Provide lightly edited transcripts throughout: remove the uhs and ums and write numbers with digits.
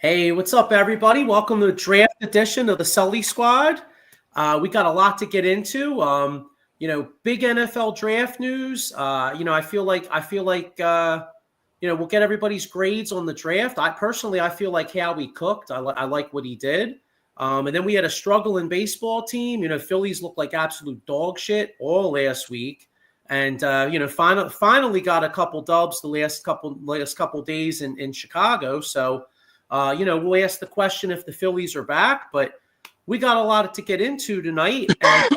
Hey, what's up, everybody? Welcome to the draft edition of the Sully Squad. We got a lot to get into. Big NFL draft news. I feel like we'll get everybody's grades on the draft. I feel like Howie cooked. I like what he did. And then we had a struggling baseball team. Phillies looked like absolute dog shit all last week. And finally got a couple dubs the last couple days in Chicago. So. We'll ask the question if the Phillies are back, but we got a lot to get into tonight. And,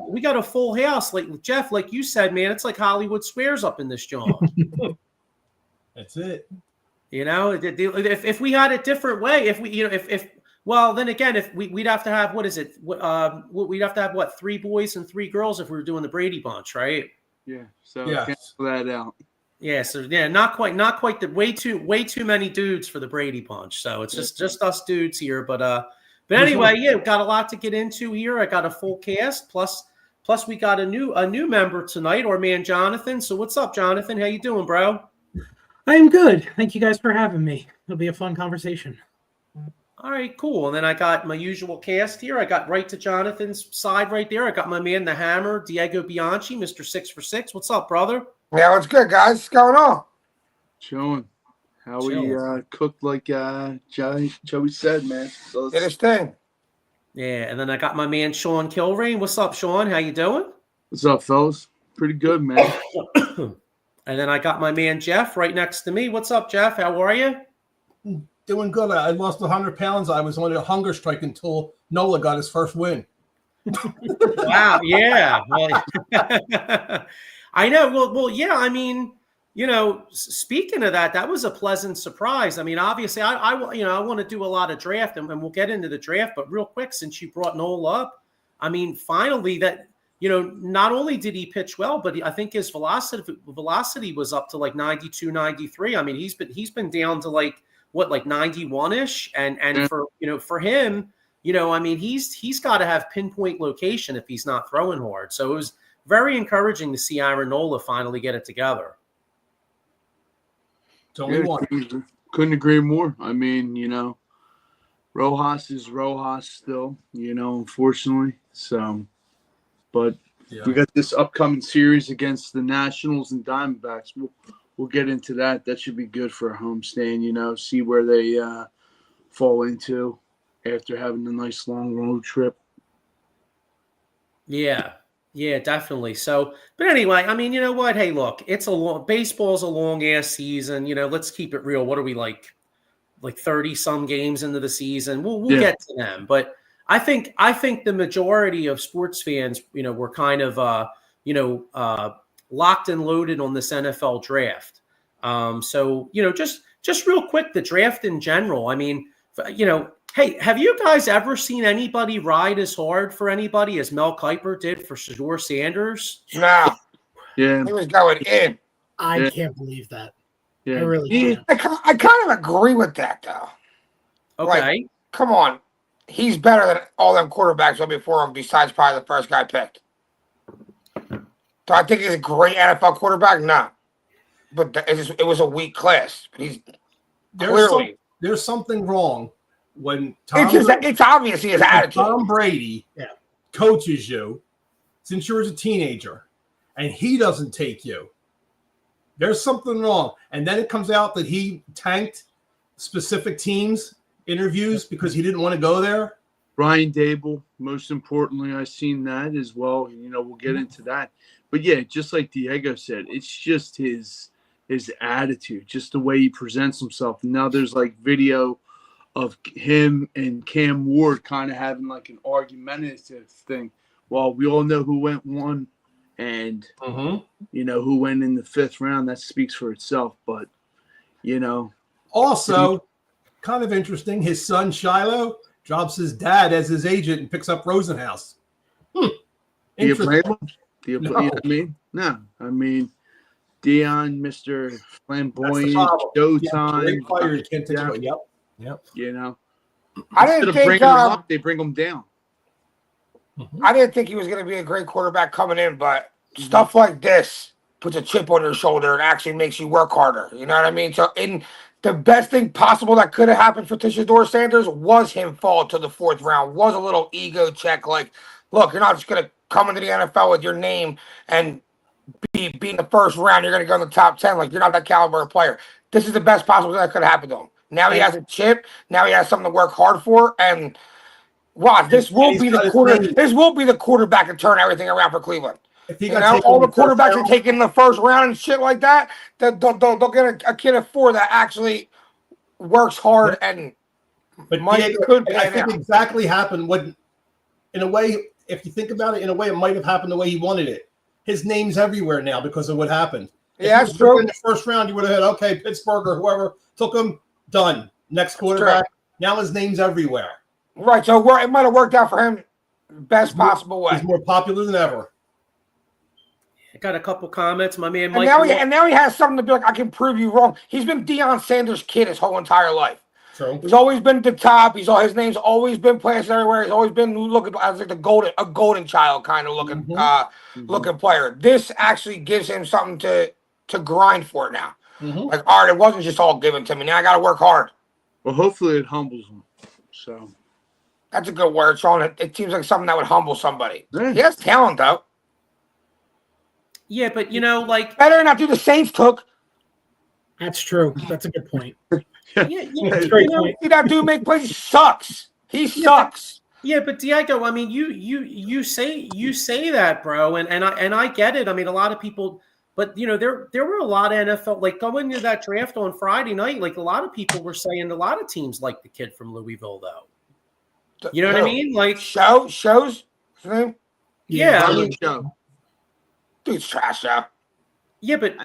we got a full house. Like Jeff, like you said, man, it's like Hollywood Squares up in this joint. That's it. If we had a different way, we'd have to have, we'd have to have what, 3 boys and 3 girls if we were doing the Brady Bunch, right? Yeah. So cancel that out. Yeah, so not quite the way too many dudes for the Brady Bunch. So it's just us dudes here. But anyway, we've got a lot to get into here. I got a full cast, plus we got a new member tonight, our man Jonathan. So what's up, Jonathan? How you doing, bro? I'm good. Thank you guys for having me. It'll be a fun conversation. All right, cool. And then I got my usual cast here. I got right to Jonathan's side right there. I got my man, the Hammer, Diego Bianchi, Mr. 6 for 6. What's up, brother? Yeah, what's good, guys? What's going on? Chilling. How we cooked like Joey said, man. So Did his thing. Yeah, and then I got my man Sean Kilrain. What's up, Sean? How you doing? What's up, fellas? Pretty good, man. And then I got my man Jeff right next to me. What's up, Jeff? How are you? Doing good. I lost 100 pounds. I was on a hunger strike until Nola got his first win. Wow. Yeah. Well, I know. Well, yeah. I mean, speaking of that, that was a pleasant surprise. I mean, obviously, I want to do a lot of draft, and we'll get into the draft. But real quick, since you brought Nola up, I mean, finally, that not only did he pitch well, but I think his velocity was up to like 92, 93. I mean, he's been down to like 91-ish, and for him, I mean, he's got to have pinpoint location if he's not throwing hard. So it was very encouraging to see Aaron Nola finally get it together. It's only one. Couldn't agree more. I mean, Rojas is Rojas still, unfortunately. So, but we got this upcoming series against the Nationals and Diamondbacks. We'll get into that. That should be good for a homestand, see where they fall into after having a nice long road trip. Yeah, definitely. So, but anyway, I mean, you know what? Hey, look, baseball's a long ass season. Let's keep it real. What are we like 30 some games into the season? We'll get to them. But I think the majority of sports fans, were kind of locked and loaded on this NFL draft. So, just real quick, the draft in general. I mean, hey, have you guys ever seen anybody ride as hard for anybody as Mel Kiper did for Shedeur Sanders? No. Yeah. He was going in. I can't believe that. Yeah. I really can't. I kind of agree with that, though. Okay. Like, come on. He's better than all them quarterbacks went before him, besides probably the first guy picked. Do I think he's a great NFL quarterback? No. But it was a weak class. He's There's something wrong when it's obvious he has attitude. Tom Brady coaches you since you were a teenager, and he doesn't take you. There's something wrong. And then it comes out that he tanked specific teams' interviews because he didn't want to go there. Brian Dable, most importantly, I've seen that as well. We'll get into that. But yeah, just like Diego said, it's just his attitude, just the way he presents himself. And now there's like video of him and Cam Ward kind of having like an argumentative thing. Well, we all know who went 1 and, who went in the 5th round. That speaks for itself. But, Also, kind of interesting, his son Shiloh drops his dad as his agent and picks up Rosenhaus. Do you blame him? Do you know what I mean? No. I mean, Dion, Mr. Flamboyant, Showtime. Yep. I didn't think bring him up, they bring him down. I didn't think he was going to be a great quarterback coming in, but stuff like this puts a chip on your shoulder and actually makes you work harder. You know what I mean? So the best thing possible that could have happened for Shador Sanders was him fall to the 4th round. Was a little ego check, like, look, you're not just gonna come into the NFL with your name and be in the 1st round. You're gonna go in the top 10. Like, you're not that caliber of player. This is the best possible thing that could have happened to him. Now he has a chip. Now he has something to work hard for. And watch, this will be the quarterback to turn everything around for Cleveland. You know, all the quarterbacks are taken in the 1st round and shit like that. They'll get a kid of 4 that actually works hard and could pay I think exactly happened when, in a way, if you think about it, in a way, it might have happened the way he wanted it. His name's everywhere now because of what happened. Yeah, that's true. In the 1st round, you would have had, okay, Pittsburgh or whoever took him, done. Next quarterback. Now his name's everywhere. Right, so it might have worked out for him best possible way. He's more popular than ever. I got a couple comments. My man Mike. And now he has something to be like, I can prove you wrong. He's been Deion Sanders' kid his whole entire life. True. He's always been at the top. His name's always been plastered everywhere. He's always been looking as like a golden child kind of looking looking player. This actually gives him something to grind for now. Like, all right, it wasn't just all given to me. Now I got to work hard. Well, hopefully it humbles him. So that's a good word, Sean. It seems like something that would humble somebody. Yeah. He has talent, though. Yeah, but, you know, like... Better not do the Saints took. That's true. That's a good point. Yeah, That's a great point. See that dude make plays? He sucks. He sucks. Yeah, but Diego, I mean, you say that, bro, and I get it. I mean, a lot of people... But, you know, there were a lot of NFL, like going into that draft on Friday night, like a lot of people were saying a lot of teams like the kid from Louisville, though. You know what I mean? Like shows his name? Yeah. I mean, dude's trash out. Yeah, but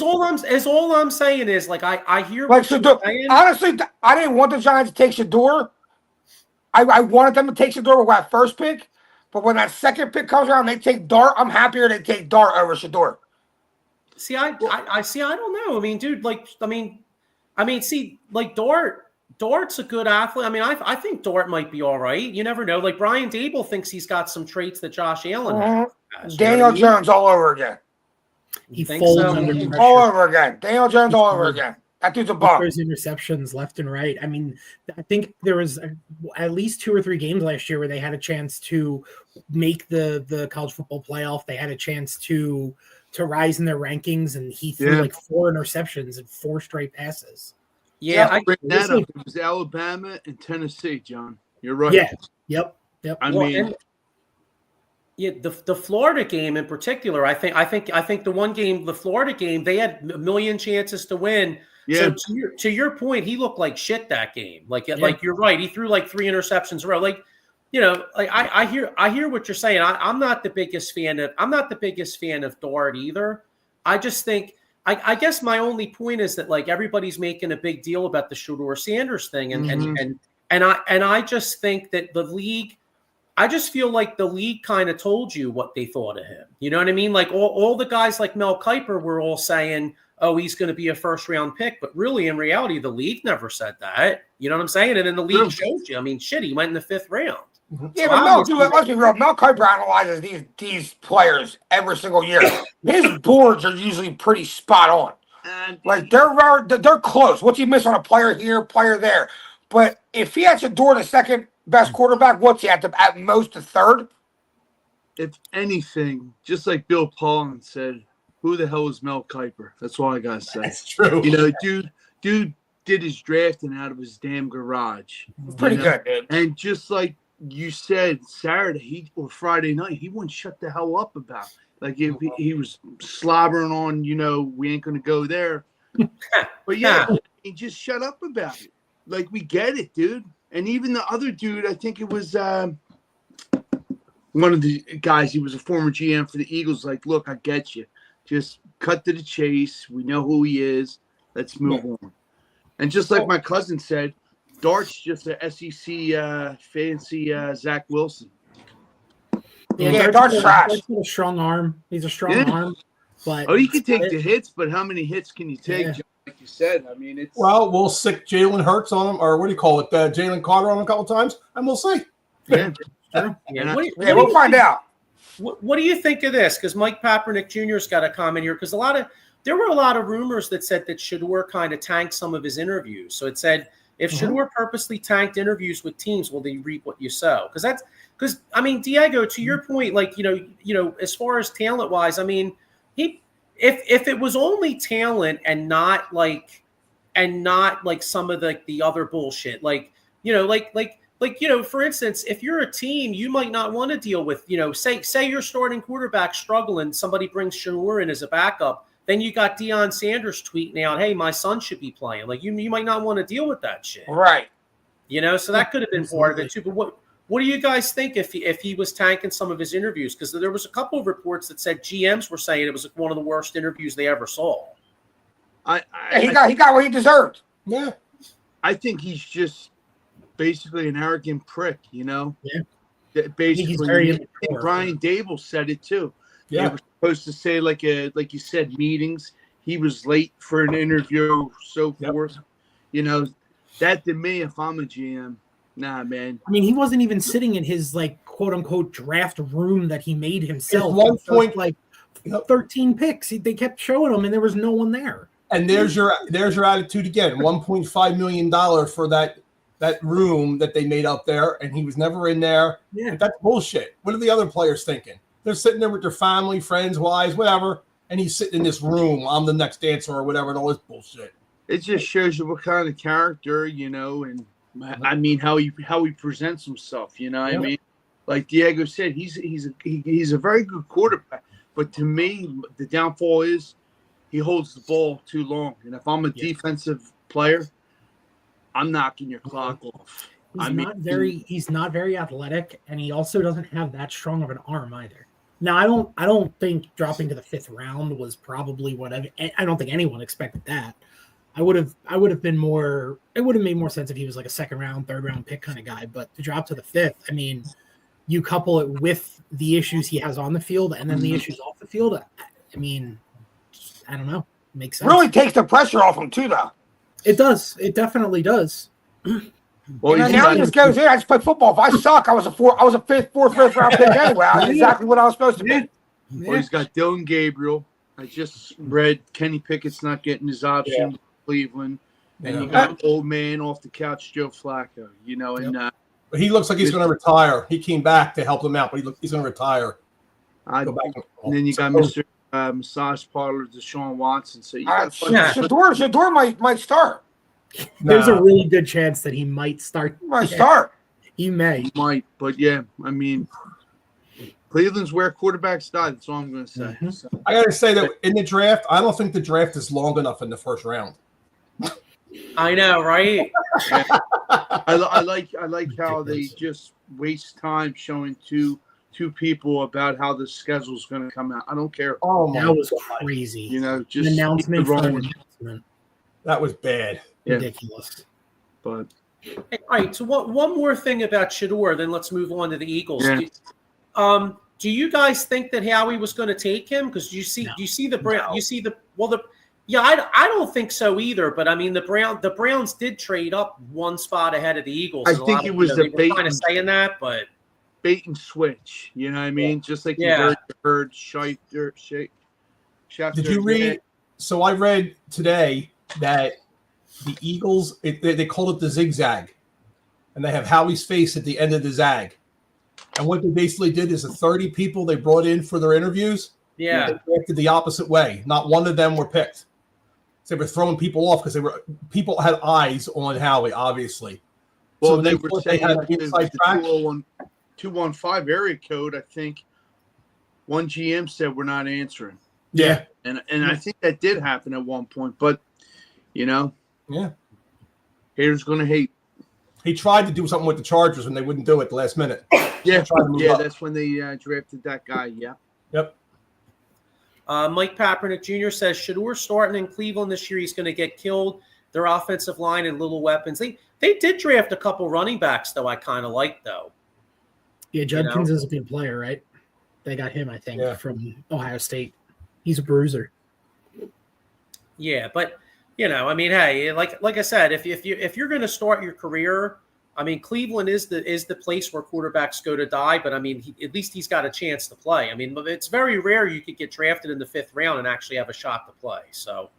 all I'm saying is like I hear like Shador. Honestly, I didn't want the Giants to take Shador. I wanted them to take Shador with that 1st pick, but when that 2nd pick comes around, they take Dart. I'm happier they take Dart over Shador. See, I don't know. I mean, dude, like, I mean, see, like Dart's a good athlete. I mean, I think Dart might be all right. You never know. Like Brian Dable thinks he's got some traits that Josh Allen has. Daniel Jones all over again. He folds under pressure. All over again. Daniel Jones all over again. That dude's a bum. There's interceptions left and right. I mean, I think there was at least 2 or 3 games last year where they had a chance to make the college football playoff. They had a chance to rise in their rankings, and he threw like 4 interceptions and 4 straight passes. Yeah, I bring that up. It was Alabama and Tennessee, John. You're right. Yeah. Yep. I mean, the Florida game in particular, I think the one game, the Florida game, they had a million chances to win. Yeah. So to your point, he looked like shit that game. Like you're right. He threw like 3 interceptions in a row. Like, you know, like I hear what you're saying. I'm not the biggest fan of Dart either. I just think I guess my only point is that like everybody's making a big deal about the Shador Sanders thing, and I just think that the league. I just feel like the league kind of told you what they thought of him. You know what I mean? Like all the guys like Mel Kiper were all saying, oh, he's going to be a 1st-round pick. But really, in reality, the league never said that. You know what I'm saying? And then the league showed you. I mean, shit, he went in the 5th round. Yeah, so but let's be real. Mel Kiper analyzes these players every single year. His boards are usually pretty spot on. Like, they're close. What's he miss on a player here, player there? But if he had Shador the 2nd best quarterback, what's he at most a 3rd? If anything, just like Bill Paulin said, who the hell is Mel Kiper? That's all I gotta say. That's true. You know, dude did his drafting out of his damn garage. Pretty good, dude. And just like you said, Saturday or Friday night, he wouldn't shut the hell up about it. Like if he was slobbering on, you know, we ain't gonna go there. But yeah, he just shut up about it. Like, we get it, dude. And even the other dude, I think it was one of the guys, he was a former GM for the Eagles, like, look, I get you. Just cut to the chase. We know who he is. Let's move on. And just like my cousin said, Dart's just a SEC fancy Zach Wilson. Yeah, Dart's trash. He's a strong arm. He's a strong arm. But he can take the hits, but how many hits can you take, John? Like you said, I mean, it's... Well, we'll sick Jalen Hurts on him, or what do you call it, Jalen Carter on him a couple times, and we'll see. Yeah, we'll find out. What do you think of this? Because Mike Papernick Jr.'s got a comment here. Because there were a lot of rumors that said that Shador kind of tanked some of his interviews. So it said if Shador purposely tanked interviews with teams, will they reap what you sow? Because I mean, Diego, to your point, like as far as talent wise, I mean, if it was only talent and not like some of the other bullshit, for instance, if you're a team, you might not want to deal with, say your starting quarterback struggling, somebody brings Shador in as a backup, then you got Deion Sanders tweeting out, hey, my son should be playing. Like you might not want to deal with that shit. Right. So that could have been part of it too. But what do you guys think if he was tanking some of his interviews? Because there was a couple of reports that said GMs were saying it was one of the worst interviews they ever saw. He got what he deserved. Yeah. I think he's just basically an arrogant prick, Yeah. Basically, Brian Dable said it too. Yeah. They were supposed to say like you said, meetings. He was late for an interview, so forth. That to me, if I'm a GM, nah, man. I mean, he wasn't even sitting in his quote unquote draft room that he made himself. At one point, 13 picks. They kept showing him, and there was no one there. And there's your attitude again. $1.5 million for that room that they made up there, and he was never in there. Yeah, that's bullshit. What are the other players thinking? They're sitting there with their family, friends, wives, whatever, and he's sitting in this room. I'm the next dancer or whatever, and all this bullshit. It just shows you what kind of character, and I mean how he presents himself. I mean, like Diego said, he's a very good quarterback, but to me, the downfall is he holds the ball too long. And if I'm a defensive player, I'm knocking your clock off. He's not very athletic, and he also doesn't have that strong of an arm either. Now, I don't think dropping to the 5th round was probably I don't think anyone expected that. I would have been more. It would have made more sense if he was like a 2nd round, 3rd round pick kind of guy. But to drop to the 5th, I mean, you couple it with the issues he has on the field and then the issues off the field. I mean, I don't know. It makes sense. Really takes the pressure off him too, though. It does. It definitely does. Well, now he just goes in. I just play football. If I suck, I was a 5th round pick anyway. I was exactly what I was supposed to be. Well, he's got Dylan Gabriel. I just read Kenny Pickett's not getting his option to Cleveland, and you got old man off the couch Joe Flacco. But he looks like he's going to retire. He came back to help them out, but he's going to retire. And then you got Mr. Massage Parlor Deshaun Watson. So you got Shador might start. There's a really good chance that he might start. He may. He might, but yeah, I mean, Cleveland's where quarterbacks die. That's all I'm going to say. Mm-hmm. So. I got to say that in the draft, I don't think the draft is long enough in the 1st round. I know, right? Yeah. I like how they just waste time showing two people about how the schedule's going to come out. I don't care. Oh, that was crazy. Just an announcement. That was bad. Ridiculous. But all right. So one more thing about Shador, then let's move on to the Eagles. Yeah. Do you guys think that Howie was going to take him? Because do you see the Brown? You see I don't think so either. But I mean, the Browns did trade up one spot ahead of the Eagles. I think it was the bait. Kind of saying that, but bait and switch. You know what I mean? Just like you heard Schechter. Did you read? So I read today that the Eagles they called it the zigzag, and they have Howie's face at the end of the zag. And what they basically did is the 30 people they brought in for their interviews, they acted the opposite way. Not one of them were picked. So they were throwing people off because people had eyes on Howie, obviously. Well, so they were saying had an inside track. 215 area code. I think one GM said we're not answering. Yeah, and I think that did happen at one point, but haters gonna hate. He tried to do something with the Chargers and they wouldn't do it the last minute. That's when they drafted that guy. Yeah. Yep. Mike Kaepernick Jr. says Shador starting in Cleveland this year, he's going to get killed. Their offensive line and little weapons. They did draft a couple running backs, though. I kind of like though. Yeah, Judkins is a good player, right? They got him, I think, from Ohio State. He's a bruiser. Yeah, but I mean, hey, like I said, if you're going to start your career, I mean, Cleveland is the place where quarterbacks go to die, but I mean, at least he's got a chance to play. I mean, it's very rare you could get drafted in the 5th round and actually have a shot to play. So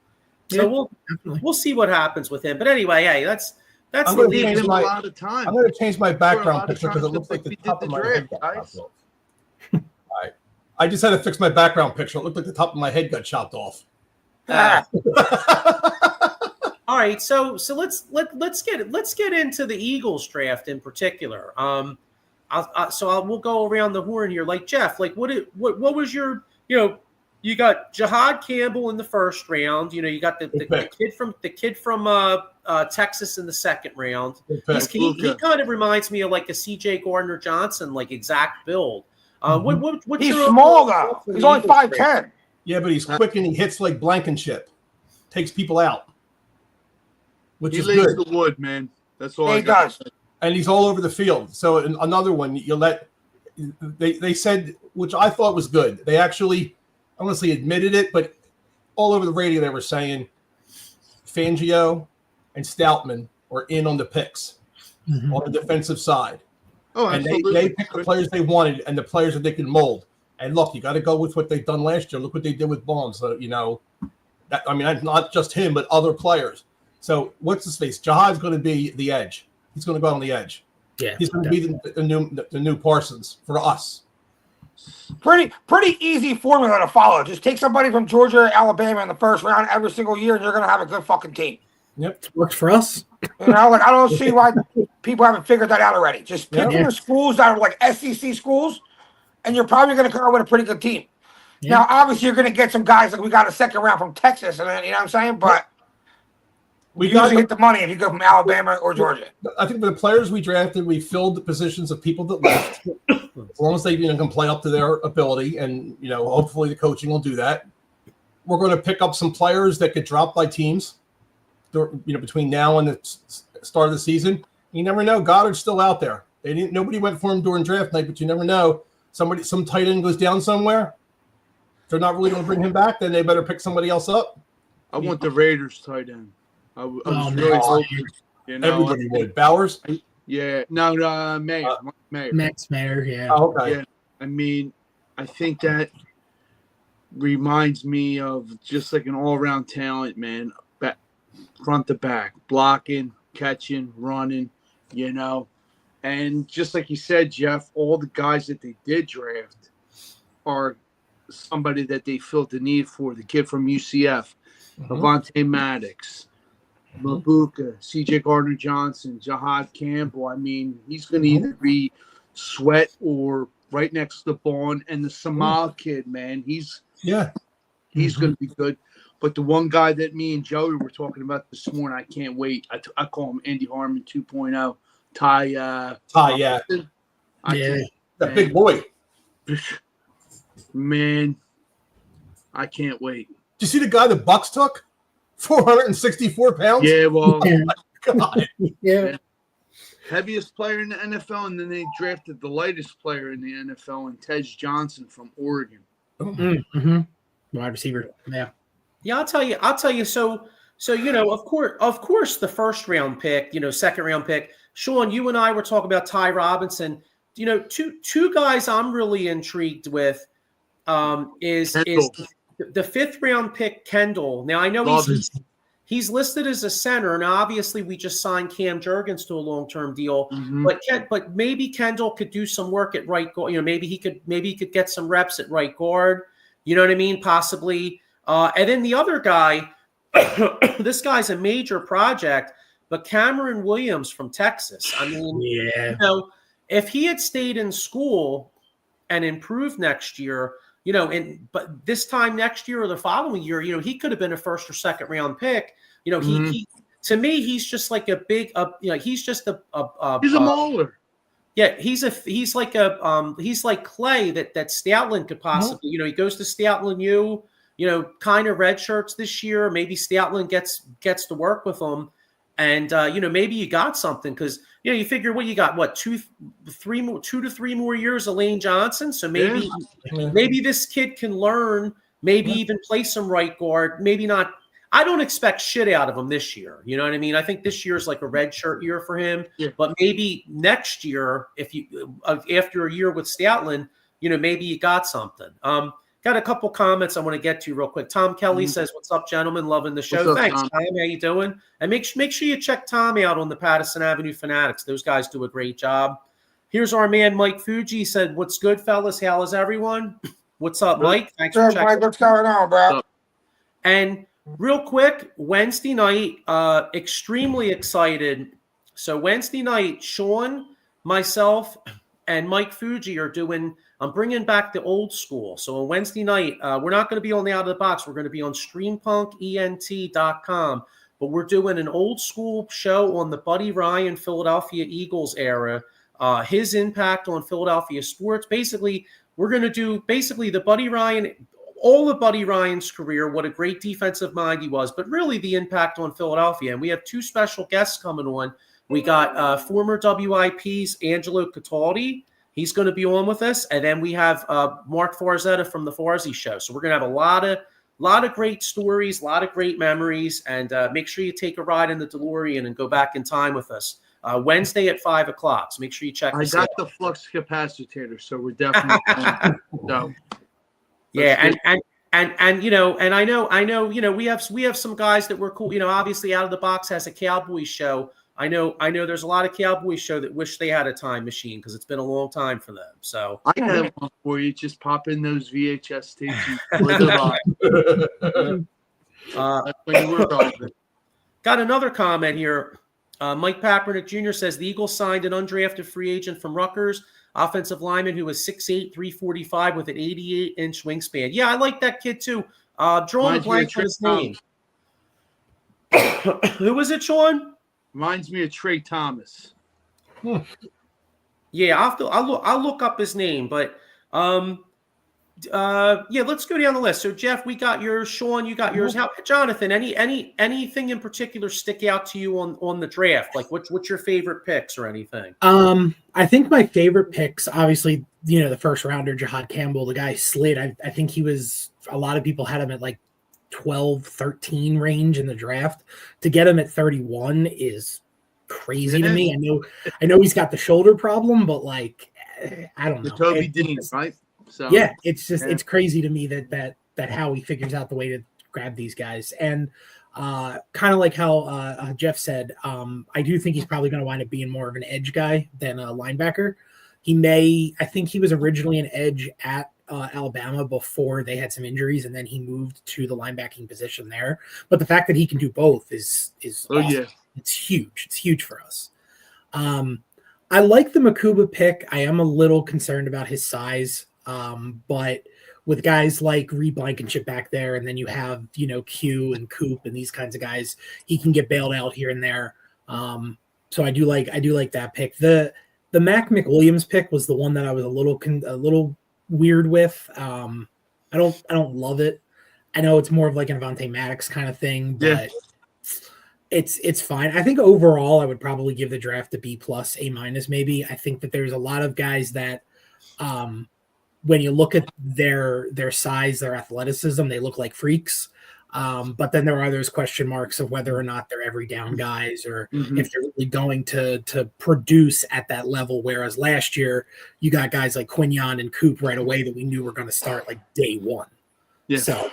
we'll see what happens with him. But anyway, hey, that's I'm the gonna league. Him a lot of time. I'm going to change my background lot of picture because it times looks like the we top did of the my draft, head got guys. chopped off. All right. I just had to fix my background picture. It looked like the top of my head got chopped off. All right, so let's get into the Eagles draft in particular. We'll go around the horn here. Like Jeff, like what was your, you got Jahad Campbell in the 1st round. You got the kid from Texas in the 2nd round. He kind of reminds me of like a C.J. Gardner-Johnson, like exact build. What's He's your small though. He's only 5'10". Yeah, but he's quick and he hits like Blankenship. Takes people out. Which He is lays good. the wood, man. That's all. He does. And he's all over the field. So another one, they said, which I thought was good. They actually, honestly admitted it, but all over the radio they were saying Fangio and Stoutman were in on the picks on the defensive side. Oh, and absolutely. they picked the players they wanted and the players that they could mold. And look, you got to go with what they've done last year. Look what they did with Bonds. So, not just him, but other players. So what's his face? Jahad's going to be the edge. He's going to go on the edge. Yeah, he's going to be the new Parsons for us. Pretty easy formula to follow. Just take somebody from Georgia or Alabama in the 1st round every single year, and you're going to have a good fucking team. Yep, it works for us. I don't see why people haven't figured that out already. Just pick from the schools that are like SEC schools, and you're probably going to come up with a pretty good team. Yeah. Now, obviously, you're going to get some guys like we got a 2nd round from Texas, and then, you know what I'm saying? But we usually hit the money if you go from Alabama or Georgia. I think for the players we drafted, we filled the positions of people that left. As long as they can play up to their ability, and hopefully the coaching will do that. We're going to pick up some players that get dropped by teams, between now and the start of the season. You never know. Goddard's still out there. Nobody went for him during draft night, but you never know. Some tight end goes down somewhere. If they're not really going to bring him back, then they better pick somebody else up. I want the Raiders tight end. I was really hoping. Everybody would. Bowers? Yeah. No, Mayer. Max Mayer, yeah. Oh, okay. Yeah. I mean, I think that reminds me of just like an all-around talent, man. Front to back, blocking, catching, running, And just like you said, Jeff, all the guys that they did draft are somebody that they felt the need for. The kid from UCF, Avonte Maddox, Mabuka, C.J. Gardner-Johnson, Jahad Campbell. I mean, he's going to either be Sweat or right next to Bond. And the Samal kid, man, he's going to be good. But the one guy that me and Joey were talking about this morning, I can't wait. I call him Andy Harmon 2.0. Ty, yeah. That big boy. Man, I can't wait. Did you see the guy the Bucks took? 464 pounds? Yeah, well. Oh, my God. Yeah. Heaviest player in the NFL, and then they drafted the lightest player in the NFL, and Tej Johnson from Oregon. Mm-hmm. Wide receiver. Yeah. Yeah, I'll tell you. So of course, the 1st round pick, 2nd round pick. Sean, you and I were talking about Ty Robinson. Two guys I'm really intrigued with is the 5th round pick Kendall. Now I know he's listed as a center, and obviously we just signed Cam Jurgens to a long-term deal. Mm-hmm. But maybe Kendall could do some work at right guard. Maybe he could get some reps at right guard. You know what I mean? Possibly. And then the other guy, this guy's a major project, but Cameron Williams from Texas. I mean, if he had stayed in school and improved next year, but this time next year or the following year, he could have been a 1st or 2nd round pick. He to me, he's just like a big, he's just a he's a mauler. Yeah, he's like Clay that Stoutland could possibly. He goes to Stoutland U. Kind of red shirts this year. Maybe Stoutland gets to work with them, and maybe you got something because you figure what you got 2 to 3 more years of Lane Johnson. So maybe this kid can learn. Maybe even play some right guard. Maybe not. I don't expect shit out of him this year. You know what I mean? I think this year is like a red shirt year for him. Yeah. But maybe next year, if you after a year with Stoutland, maybe you got something. Got a couple comments I want to get to real quick. Tom Kelly says, "What's up, gentlemen? Loving the show. What's up, Thanks, Tom? Tom. How you doing? And make sure you check Tommy out on the Patterson Avenue Fanatics. Those guys do a great job." Here's our man Mike Fuji. He said, "What's good, fellas? How is everyone? What's up, Mike? Thanks for checking. Mike, what's going on, bro? And real quick, Wednesday night, extremely excited. So Wednesday night, Sean, myself, and Mike Fuji are doing. I'm bringing back the old school. So on Wednesday night, we're not going to be on the Out of the Box. We're going to be on StreamPunkENT.com. But we're doing an old school show on the Buddy Ryan Philadelphia Eagles era, his impact on Philadelphia sports. Basically, we're going to do the Buddy Ryan, all of Buddy Ryan's career, what a great defensive mind he was, but really the impact on Philadelphia. And we have two special guests coming on. We got former WIP's Angelo Cataldi. He's going to be on with us. And then we have Mark Farzetta from the Farzy Show. So we're going to have a lot of great stories, a lot of great memories. And make sure you take a ride in the DeLorean and go back in time with us. Wednesday at 5 o'clock. So make sure you check I this got out. the flux capacitor, so we're definitely so. Yeah, and I know, we have some guys that were cool. Obviously Out of the Box has a Cowboys show. I know there's a lot of Cowboys show that wish they had a time machine because it's been a long time for them. So I have one for you. Just pop in those VHS tapes and play the vibe. That's when you were relevant. Got another comment here. Mike Papernick Jr. says the Eagles signed an undrafted free agent from Rutgers, offensive lineman who was 6'8", 345 with an 88-inch wingspan. Yeah, I like that kid too. Drawing a blank on his name. Who was it, Sean? Reminds me of Trey Thomas. Yeah, I'll look up his name, but let's go down the list. So Jeff, we got yours. Sean, you got yours. How, Jonathan? Anything in particular stick out to you on the draft? Like what's your favorite picks or anything? I think my favorite picks, obviously, the first rounder, Jahad Campbell, the guy slid. I think he was. A lot of people had him at like 12, 13 range in the draft. To get him at 31 is crazy to me. I know he's got the shoulder problem, but like I don't know. The Toby Dean, right? So yeah, it's crazy to me that Howie figures out the way to grab these guys. And kind of like how Jeff said, I do think he's probably going to wind up being more of an edge guy than a linebacker. I think he was originally an edge at Alabama before they had some injuries, and then he moved to the linebacking position there. But the fact that he can do both is awesome. Yeah. It's huge. It's huge for us. I like the Makuba pick. I am a little concerned about his size, but with guys like Reed Blankenship back there, and then you have Q and Coop and these kinds of guys, he can get bailed out here and there. So I do like that pick. The Mac McWilliams pick was the one that I was a little weird with. I don't love it. I know it's more of like an Avonte Maddox kind of thing, but it's fine. I think overall I would probably give the draft a B+, A-, maybe. I think that there's a lot of guys that when you look at their size, their athleticism, they look like freaks. But then there are those question marks of whether or not they're every down guys or if they're really going to produce at that level. Whereas last year you got guys like Quinyon and Coop right away that we knew were going to start like day one. Yeah. So,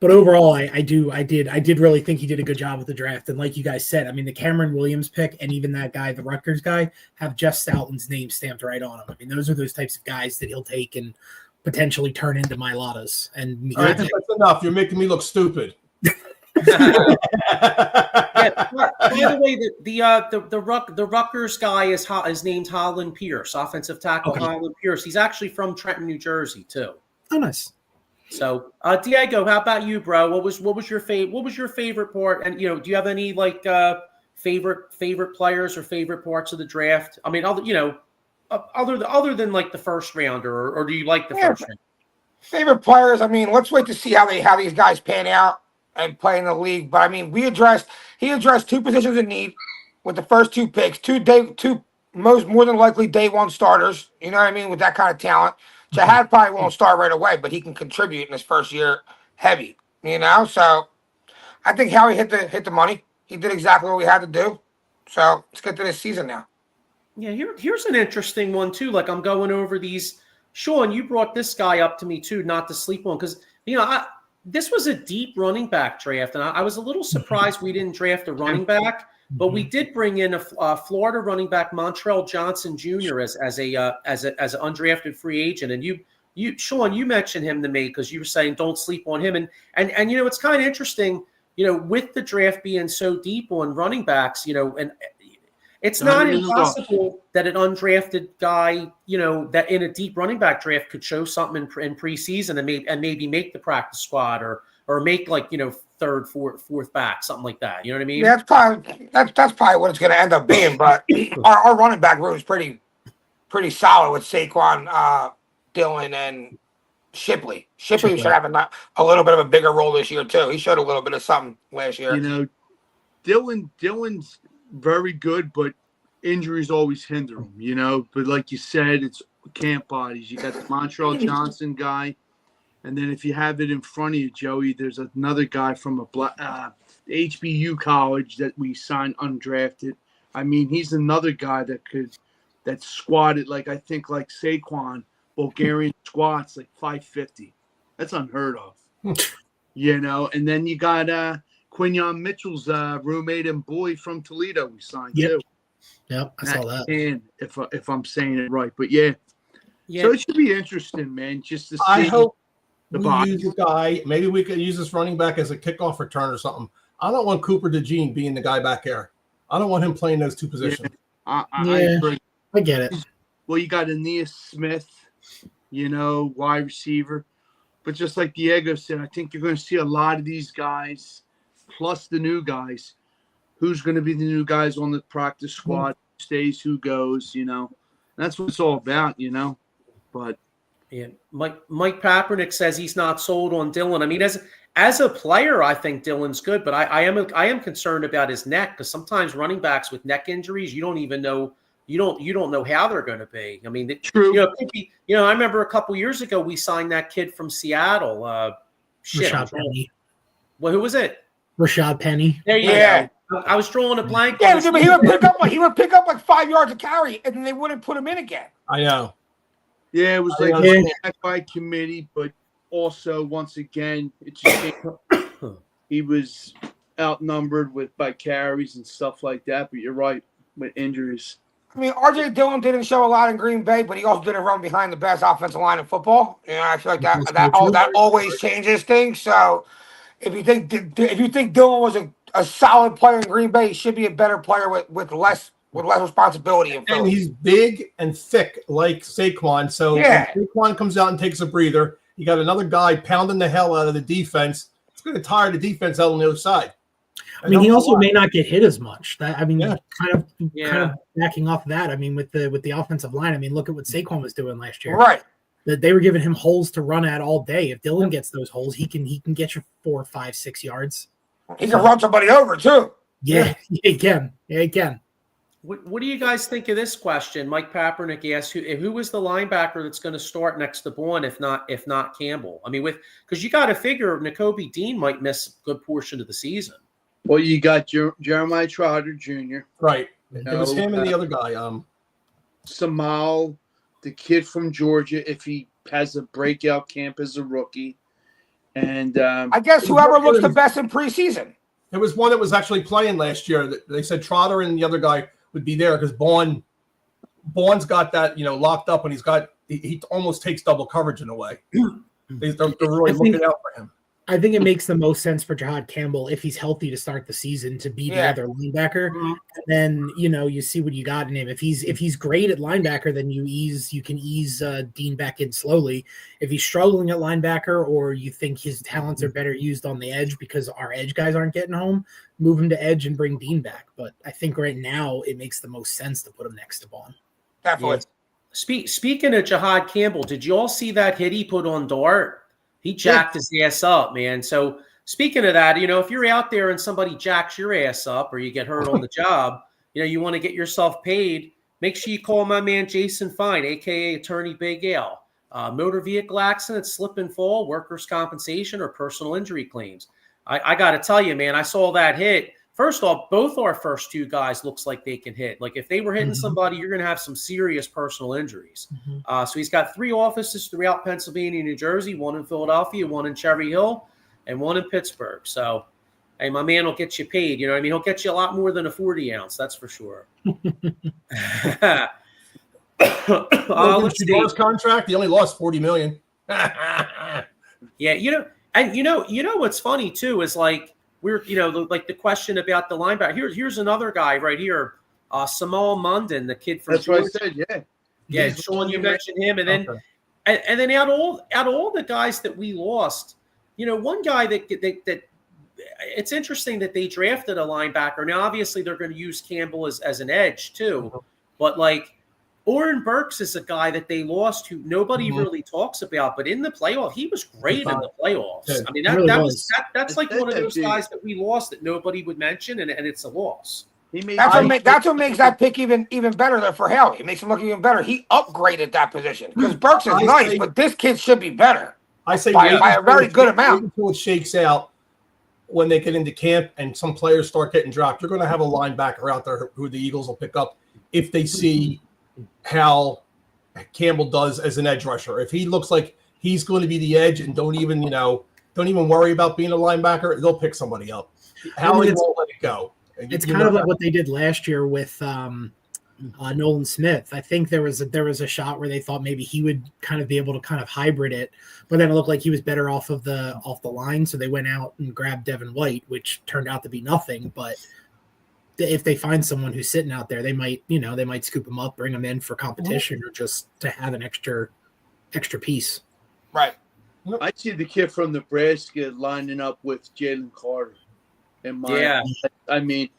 but overall, I did really think he did a good job with the draft. And like you guys said, I mean, the Cameron Williams pick and even that guy, the Rutgers guy, have Jeff Stoutland's name stamped right on him. I mean, those are those types of guys that he'll take and potentially turn into Mylatas. And all right, that's enough. You're making me look stupid. Yeah, by the way, the Rutgers guy is named Holland Pierce, offensive tackle. Okay. Holland Pierce. He's actually from Trenton, New Jersey, too. Oh, nice. So, Diego, how about you, bro? What was your favorite part? And do you have any like favorite players or favorite parts of the draft? I mean, other than like the first rounder, or do you like the first round? Favorite players? I mean, let's wait to see how these guys pan out and play in the league. But I mean, he addressed two positions in need with the first two picks, more than likely day one starters. You know what I mean? With that kind of talent. Jahad probably won't start right away, but he can contribute in his first year heavy, So I think Howie hit the money. He did exactly what we had to do. So let's get to this season now. Yeah, here's an interesting one too. Like I'm going over these. Sean, you brought this guy up to me too, not to sleep on, because this was a deep running back draft, and I was a little surprised we didn't draft a running back, but we did bring in a Florida running back, Montrell Johnson Jr. as an undrafted free agent, and you Sean, you mentioned him to me because you were saying don't sleep on him, and it's kind of interesting, with the draft being so deep on running backs, and it's not impossible that an undrafted guy, that in a deep running back draft could show something in preseason and maybe make the practice squad or make third, fourth back, something like that. You know what I mean? Yeah, that's probably what it's going to end up being. But our running back room is pretty solid with Saquon, Dillon, and Shipley. Shipley should have a little bit of a bigger role this year too. He showed a little bit of something last year. Dillon's very good, but injuries always hinder him, But like you said, it's camp bodies. You got the Montrell Johnson guy, and then if you have it in front of you, Joey, there's another guy from a HBU college that we signed undrafted. I mean, he's another guy that squatted like Saquon, Bulgarian squats like 550. That's unheard of, And then you got Quinyon Mitchell's roommate and boy from Toledo we signed too. Yep, I saw that. And if I'm saying it right, but yeah. So it should be interesting, man. Just to see. I hope we use a guy. Maybe we could use this running back as a kickoff return or something. I don't want Cooper DeJean being the guy back there. I don't want him playing those two positions. I agree. I get it. Well, you got Aeneas Smith, wide receiver. But just like Diego said, I think you're going to see a lot of these guys, plus the new guys. Who's going to be the new guys on the practice squad? Who stays, who goes, That's what it's all about, But yeah, Mike Papernick says he's not sold on Dillon. I mean, as a player, I think Dillon's good, but I am concerned about his neck, because sometimes running backs with neck injuries, you don't even know. You don't know how they're going to be. I mean, true. I remember a couple years ago we signed that kid from Seattle. Rashad Penny. Well, who was it? Rashad Penny. There you go. I was drawing a blank. Yeah, but he would pick up like 5 yards of carry, and then they wouldn't put him in again. I know. Yeah, it was like by committee, but also once again, it just he was outnumbered by carries and stuff like that. But you're right with injuries. I mean, R.J. Dillon didn't show a lot in Green Bay, but he also didn't run behind the best offensive line in football. I feel like that always changes things. So if you think Dillon was a solid player in Green Bay, he should be a better player with less responsibility. And he's big and thick like Saquon. So when Saquon comes out and takes a breather, you got another guy pounding the hell out of the defense. It's going to tire the defense out on the other side. I mean, he also may not get hit as much. Kind of backing off that. I mean, with the offensive line, I mean, look at what Saquon was doing last year. Right. That they were giving him holes to run at all day. If Dillon gets those holes, he can get you 4, 5, 6 yards. He can run somebody over too. Yeah, he can. Yeah, he can. What do you guys think of this question? Mike Papernick asked, who was the linebacker that's going to start next to Bourne if not Campbell? I mean, because you got to figure Nakobe Dean might miss a good portion of the season. Well, you got Jeremiah Trotter Jr. Right. It was him and the other guy. Samal, the kid from Georgia, if he has a breakout camp as a rookie. And I guess whoever looks the best in preseason. There was one that was actually playing last year. They said Trotter and the other guy would be there because Bourne's got that, locked up, and he almost takes double coverage in a way. They're really looking out for him. I think it makes the most sense for Jahad Campbell, if he's healthy to start the season, to be the other linebacker. Mm-hmm. And then, you see what you got in him. If he's great at linebacker, then you can ease Dean back in slowly. If he's struggling at linebacker, or you think his talents are better used on the edge because our edge guys aren't getting home, move him to edge and bring Dean back. But I think right now it makes the most sense to put him next to Vaughn. Definitely. Yeah. Speaking of Jahad Campbell, did you all see that hit he put on Dart? He jacked his ass up, man. So speaking of that, if you're out there and somebody jacks your ass up or you get hurt on the job, you want to get yourself paid, make sure you call my man Jason Fine, a.k.a. Attorney Big Al. Motor vehicle accident, slip and fall, workers' compensation, or personal injury claims. I got to tell you, man, I saw that hit. First off, both our first two guys looks like they can hit. Like if they were hitting somebody, you're going to have some serious personal injuries. So he's got 3 offices throughout Pennsylvania, New Jersey, 1 in Philadelphia, 1 in Cherry Hill, and 1 in Pittsburgh. So, hey, my man will get you paid. You know what I mean? He'll get you a lot more than a 40 ounce. That's for sure. Let's see. Contract. He only lost $40 million. Yeah, and you know what's funny too is like we're like the question about the linebacker. Here's another guy right here, Samal Munden, the kid from. That's Georgia. what I said. Yeah, Sean, you mentioned him, and then and then out of all the guys that we lost, one guy that it's interesting that they drafted a linebacker. Now, obviously, they're going to use Campbell as an edge too, but like. Oren Burks is a guy that they lost who nobody really talks about, but in the playoff, he was great in the playoffs. I mean, that's like one of those guys that we lost that nobody would mention, and it's a loss. That's what makes that pick even better there for Haley. It makes him look even better. He upgraded that position because Burks is nice, but this kid should be better. I say by a very good amount. Until it shakes out, when they get into camp and some players start getting dropped, you're going to have a linebacker out there who the Eagles will pick up if they see how Campbell does as an edge rusher. If he looks like he's going to be the edge and don't even worry about being a linebacker, they'll pick somebody up. Haley won't let it go. It's kind of like what they did last year with Nolan Smith. I think there was a shot where they thought maybe he would kind of be able to kind of hybrid it, but then it looked like he was better off the line, so they went out and grabbed Devin White, which turned out to be nothing. But if they find someone who's sitting out there, they might scoop him up, bring him in for competition, or just to have an extra piece. Right. I see the kid from Nebraska lining up with Jalen Carter. I mean,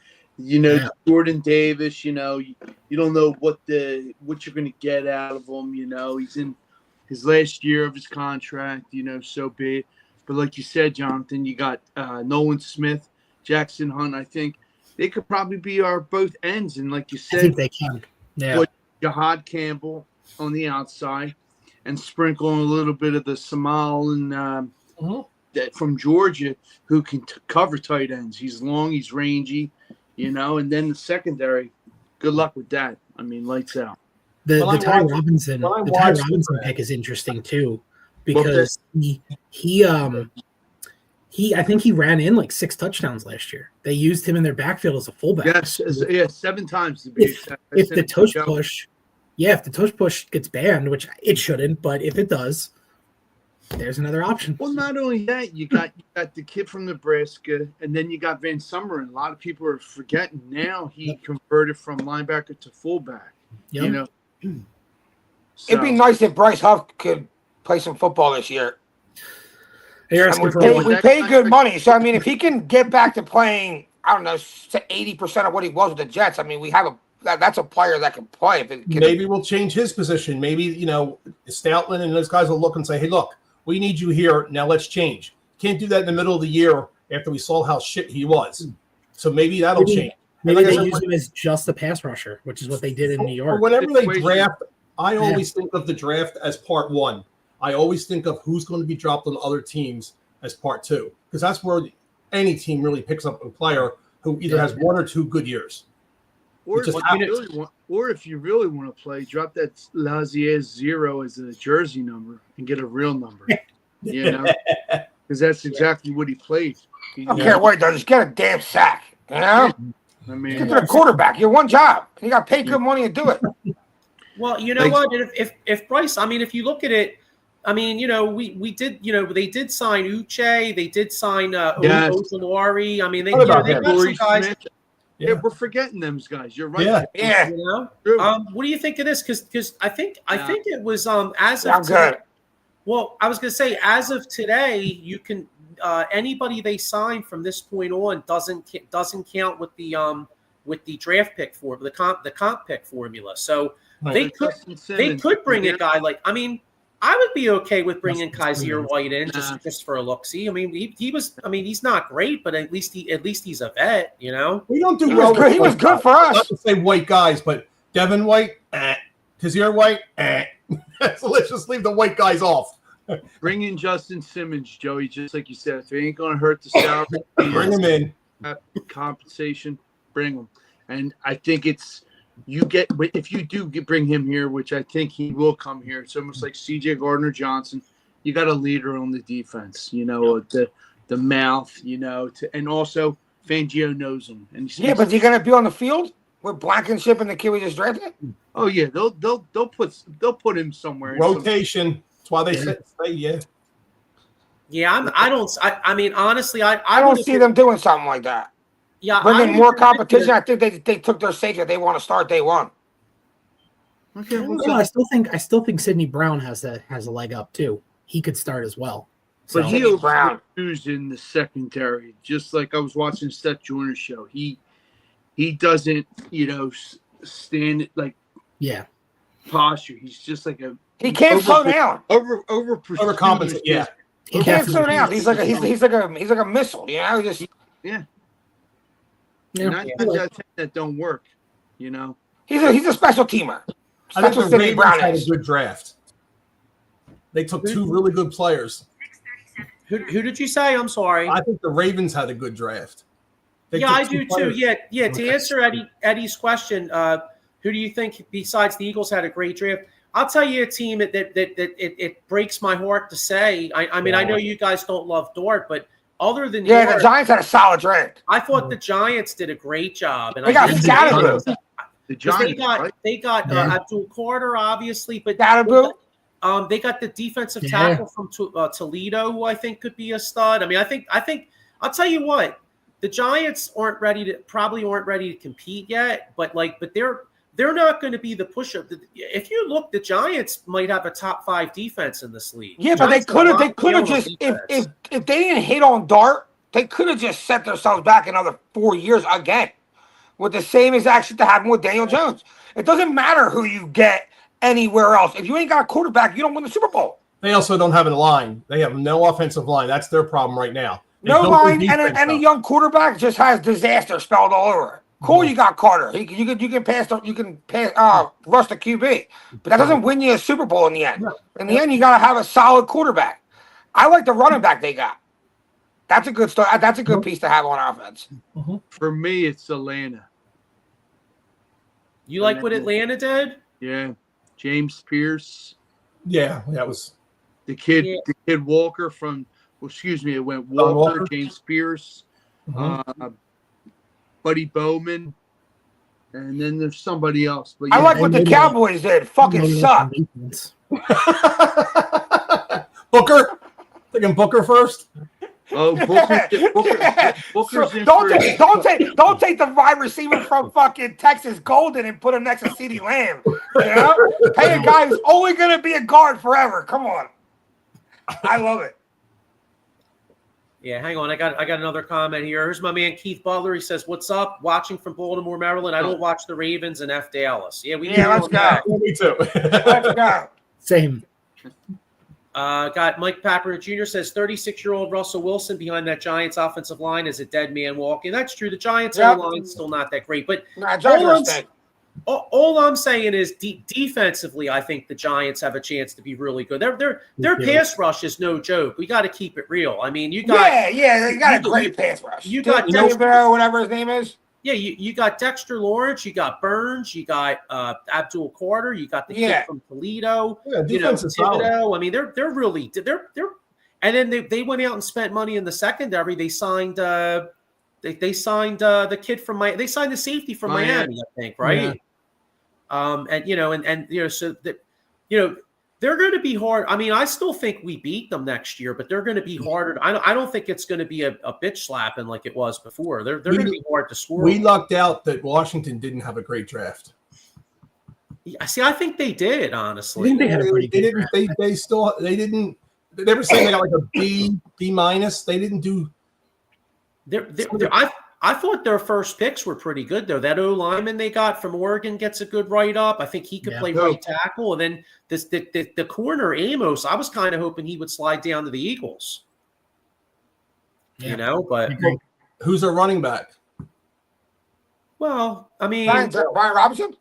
Jordan Davis. You don't know what you're going to get out of him. He's in his last year of his contract. So big. But like you said, Jonathan, you got Nolan Smith, Jackson Hunt. I think they could probably be our both ends, and like you said, I think they can. Yeah. Put Jahad Campbell on the outside and sprinkle in a little bit of the Samal and from Georgia who can cover tight ends. He's long, he's rangy, and then the secondary. Good luck with that. I mean, lights out. The Ty Robinson pick is interesting too, because I think he ran in like 6 touchdowns last year. They used him in their backfield as a fullback. Yes, 7 times to be exact. If the tush push gets banned, which it shouldn't, but if it does, there's another option. Well, not only that, you got the kid from Nebraska, and then you got Van Sumeren. A lot of people are forgetting now he converted from linebacker to fullback. Yep. It'd be nice if Bryce Huff could play some football this year. We pay good money, so I mean, if he can get back to playing, I don't know, 80% of what he was with the Jets, I mean, we have that's a player that can play. Maybe we'll change his position. Maybe Stoutland and those guys will look and say, "Hey, look, we need you here now. Let's change." Can't do that in the middle of the year after we saw how shit he was. So maybe that'll change. Maybe they use him as just a pass rusher, which is what they did in New York. Whenever they draft, I always think of the draft as part 1. I always think of who's going to be dropped on other teams as part 2, because that's where any team really picks up a player who either has 1 or 2 good years. Or if you really want to play, drop that Lazier 0 as a jersey number and get a real number. Because that's exactly what he played. I don't care what he does. Just get a damn sack. I mean, get to the quarterback. Your one job. You got paid good money to do it. Well, what? If Bryce, I mean, if you look at it, I mean, we did, they did sign Uche, they did sign Ojulari. I mean, they got some guys. Yeah, we're forgetting them guys. You're right. Yeah. What do you think of this? Because I think it was as of today. Well, I was going to say, as of today, you can anybody they sign from this point on doesn't count with the draft pick for the comp pick formula. So they could bring a guy like, I mean, I would be okay with bringing Kaiser White in just for a look-see. I mean, he was. I mean, he's not great, but at least he's a vet. We don't do He was good for us. Not to say white guys, but Devin White, Kaiser White, so let's just leave the white guys off. Bring in Justin Simmons, Joey, just like you said. If it ain't going to hurt the salary, Bring him in. compensation, bring him. And I think if you bring him here, which I think he will come here, it's almost like CJ Gardner-Johnson. You got a leader on the defense, the mouth, and also Fangio knows him. And but you're going to be on the field with Blankenship and the kid we just drafted? Oh yeah, they'll put him somewhere. Rotation. That's why they say yeah. Yeah, I mean, honestly, I don't see them doing something like that. Yeah, bringing more competition. I think they took their safety. They want to start day one. Okay, I still think Sidney Brown has a leg up too. He could start as well. But So, he was used in the secondary, just like I was watching Seth Joyner's show. He doesn't, stand like posture. He's just like he can't slow down. Overcompensate. Yeah, he can't slow down. He's like a missile. Just Nine times out of 10 that don't work. He's a special teamer. I think the Ravens had a good draft. They took two really good players. Who did you say? I'm sorry. I think the Ravens had a good draft. I do too. Yeah. To answer Eddie's question, who do you think besides the Eagles had a great draft? I'll tell you a team that it breaks my heart to say. I mean, I know you guys don't love Dort, but other than Dort, the Giants had a solid draft. I thought the Giants did a great job, and they got Scatterboo. The Giants, they got Abdul Carter, obviously, but Scatterboo. They got the defensive tackle from Toledo, who I think could be a stud. I mean, I think I'll tell you what, the Giants aren't ready to compete yet, but they're not going to be the push-up. If you look, the Giants might have a top 5 defense in this league. Yeah, but they could have just if they didn't hit on Dart, they could have just set themselves back another 4 years again with the same exact shit that happened with Daniel Jones. It doesn't matter who you get anywhere else. If you ain't got a quarterback, you don't win the Super Bowl. They also don't have a line. They have no offensive line. That's their problem right now. No line, and a young quarterback just has disaster spelled all over it. Cool, you got Carter. You can pass rush the QB, but that doesn't win you a Super Bowl in the end. In the end, you got to have a solid quarterback. I like the running back they got. That's a good start. That's a good piece to have on offense. For me, it's Atlanta. You like what Atlanta did? Yeah, James Pierce. Yeah, that was the kid. Yeah. The kid Walker from. Well, excuse me. It went Walker, James Pierce, Buddy Bowman, and then there's somebody else. But I like what the Cowboys did. Fucking suck. Booker. Thinking Booker first. Oh, Booker's in don't take the wide receiver from fucking Texas Golden and put him next to CeeDee Lamb. Pay a guy who's only gonna be a guard forever. Come on. I love it. Yeah, hang on. I got another comment here. Here's my man Keith Butler. He says, "What's up? Watching from Baltimore, Maryland. I don't watch the Ravens and F Dallas." Yeah, let's go. Me too. Let's go. Same. Got Mike Papper Jr. says 36-year-old Russell Wilson behind that Giants offensive line is a dead man walking. That's true. The Giants line's still not that great, but all I'm saying is defensively, I think the Giants have a chance to be really good. Their pass rush is no joke. We got to keep it real. I mean, you got they got a great pass rush. You got whatever his name is. Yeah, you got Dexter Lawrence, you got Burns, you got Abdul Carter, you got the kid from Toledo, Thibodeau. I mean, they're really and then they went out and spent money in the secondary. They signed they signed the kid from they signed the safety from Miami, I think, right? Yeah. So that they're going to be hard. I mean, I still think we beat them next year, but they're going to be harder. I don't think it's going to be a bitch slapping like it was before. They're going to be hard to score. We lucked out that Washington didn't have a great draft. Yeah, see, I think they did, honestly. I think they had a pretty good draft. They didn't. They were saying they got like a B minus. They didn't do. I thought their first picks were pretty good, though. That O-lineman they got from Oregon gets a good write-up. I think he could play right tackle. And then the corner, Amos, I was kind of hoping he would slide down to the Eagles. Yeah. But who's a running back? Well, I mean, Brian Robinson?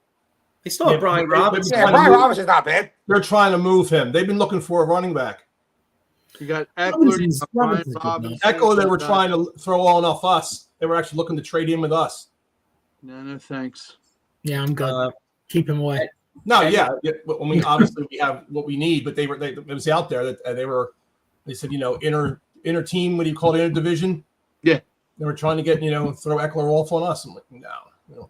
They still have Brian Robinson. Yeah, Brian Robinson's not bad. They're trying to move him. They've been looking for a running back. You got Eckler, you got Brian Robinson's good enough. Robinson. Echo, they were trying to throw on off us. They were actually looking to trade in with us. No, thanks. Yeah, I'm good. Keep him away. No, yeah. I mean, obviously we have what we need, but it was out there that they said, inner team. What do you call it? Inner division. Yeah. They were trying to get, throw Eckler off on us. I'm like, no,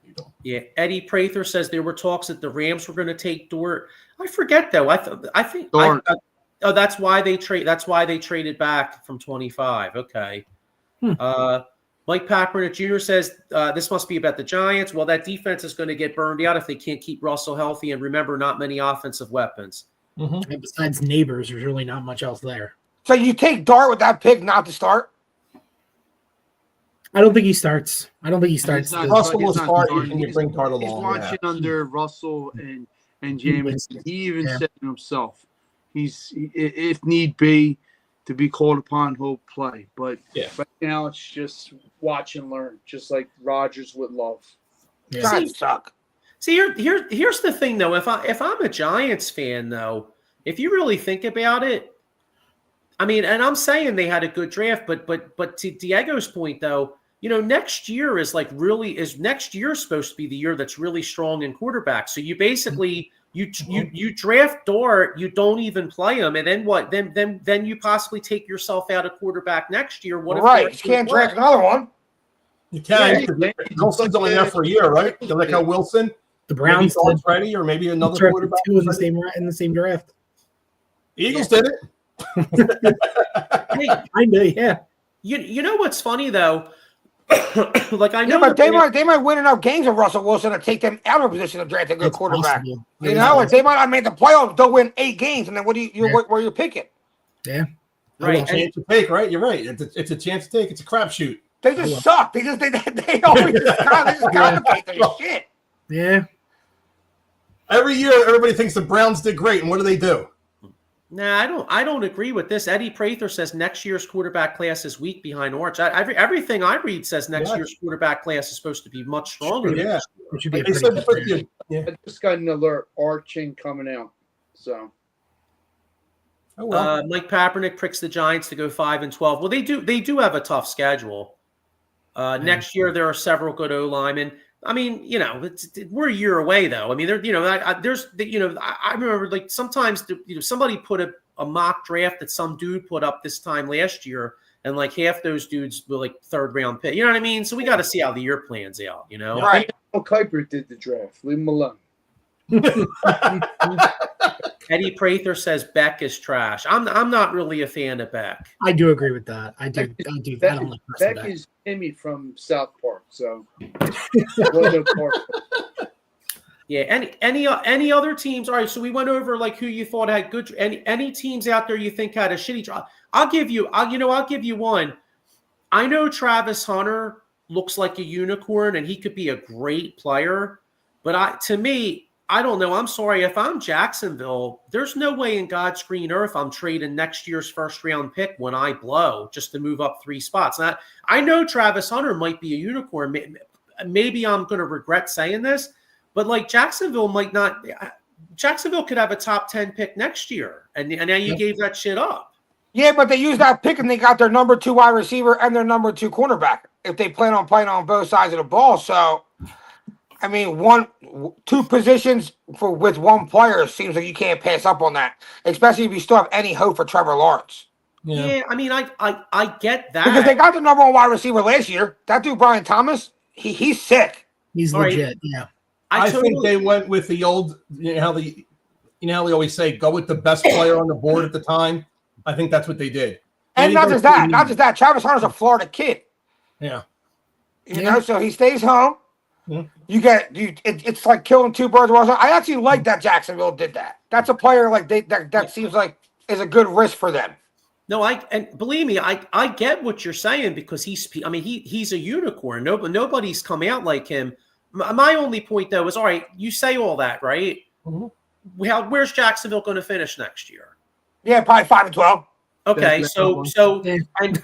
you don't. Yeah, Eddie Prather says there were talks that the Rams were going to take Dort. I forget though. I think. Oh, that's why they trade. That's why they traded back from 25. Okay. Mike Packard Jr. says this must be about the Giants. Well, that defense is going to get burned out if they can't keep Russell healthy. And remember, not many offensive weapons. Mm-hmm. And besides neighbors, there's really not much else there. So you take Dart with that pick not to start? I don't think he starts. Russell will start. You bring Dart along. He's watching under Russell and James. He even said to himself, if need be, to be called upon, he'll play. But right now, it's just watch and learn, just like Rodgers would love. Yeah. Suck. See, here's the thing, though. If I'm a Giants fan, though, if you really think about it, I mean, and I'm saying they had a good draft, but to Diego's point, though, next year is next year supposed to be the year that's really strong in quarterback. So you basically you draft Dart, you don't even play him, and then what? Then you possibly take yourself out of quarterback next year. What? Right, you can't draft another one. You can. Wilson's only there for a year, right? Like how Wilson. The Browns maybe ready, or maybe another quarterback two in the same draft. The Eagles did it. Hey, I know, yeah. You know what's funny though? Like I know, but they might win enough games with Russell Wilson to take them out of a position to draft a good quarterback. Possible. They might not make the playoffs. They'll win 8 games, and then where you picking? Yeah, right. It's a chance to take, right? You're right. It's a chance to take. It's a crapshoot. They just suck. They always complicate their shit. Yeah. Every year, everybody thinks the Browns did great, and what do? Nah, I don't agree with this. Eddie Prather says next year's quarterback class is weak behind Orange. Everything I read says next year's quarterback class is supposed to be much stronger. Yeah, it should be. I just got an alert: Arching coming out. So, Mike Kaepernick picks the Giants to go 5-12. Well, they do have a tough schedule. Next year there are several good O linemen. I mean, we're a year away though. I mean, I remember like sometimes, somebody put a mock draft that some dude put up this time last year, and like half those dudes were like 3rd round pick. You know what I mean? So we got to see how the year plans out. Right. Kuiper did the draft. Leave him alone. Eddie Prather says Beck is trash. I'm not really a fan of Beck. I do agree with that. I do. Beck is Timmy from South Park. So, yeah. Any other teams? All right. So we went over like who you thought had good. Any teams out there you think had a shitty draft? I'll give you one. I know Travis Hunter looks like a unicorn, and he could be a great player. But to me, I don't know. I'm sorry. If I'm Jacksonville, there's no way in God's green earth I'm trading next year's 1st round pick when I blow just to move up 3 spots. Now, I know Travis Hunter might be a unicorn. Maybe I'm going to regret saying this, but like Jacksonville might not. Jacksonville could have a top 10 pick next year, and now you gave that shit up. Yeah, but they used that pick and they got their number 2 wide receiver and their number 2 cornerback if they plan on playing on both sides of the ball. So, I mean, 2 positions with one player seems like you can't pass up on that, especially if you still have any hope for Trevor Lawrence. Yeah, I mean, I get that because they got the number 1 wide receiver last year. That dude, Brian Thomas, he's sick. He's legit. Yeah, I think they went with the old. How they always say, go with the best player on the board at the time. I think that's what they did. And not just that. Travis Hunter's a Florida kid. Yeah, so he stays home. Yeah. It's like killing 2 birds with one stone. I actually like that Jacksonville did that. That's a player like that seems like is a good risk for them. No, and believe me, I get what you're saying because he's a unicorn. Nobody's come out like him. My only point though is, all right, you say all that, right? Mm-hmm. Where's Jacksonville going to finish next year? Yeah, probably 5-12. Okay, so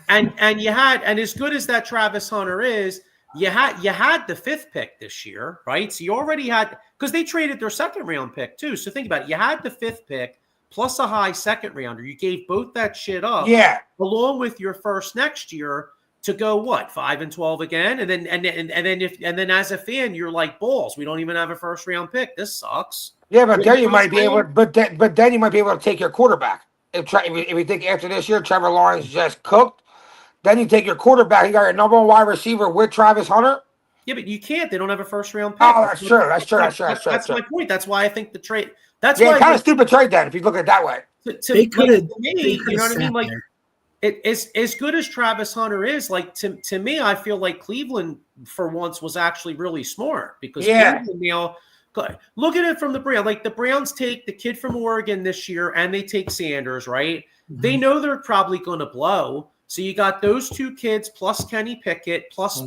and you had, and as good as that Travis Hunter is, you had the 5th pick this year, right? So you already had, because they traded their 2nd round pick too. So think about it. You had the 5th pick, plus a high second rounder. You gave both that shit up, along with your first next year to go what 5-12 again, and then as a fan, you're like, balls. We don't even have a first round pick. This sucks. Yeah, but then you might be able. But then you might be able to take your quarterback. If you think after this year Trevor Lawrence just cooked, then you take your quarterback. You got your number one wide receiver with Travis Hunter. Yeah, but you can't. They don't have a first round pick. Oh, that's true. That's my point. That's why I think the trade. That's why kind of stupid trade then, if you look at it that way. They could have. You know what I mean? Like, as good as Travis Hunter is, like to me, I feel like Cleveland for once was actually really smart because Cleveland now. Look at it from the Browns. Like the Browns take the kid from Oregon this year, and they take Sanders. Right? Mm-hmm. They know they're probably going to blow. So you got those two kids plus Kenny Pickett plus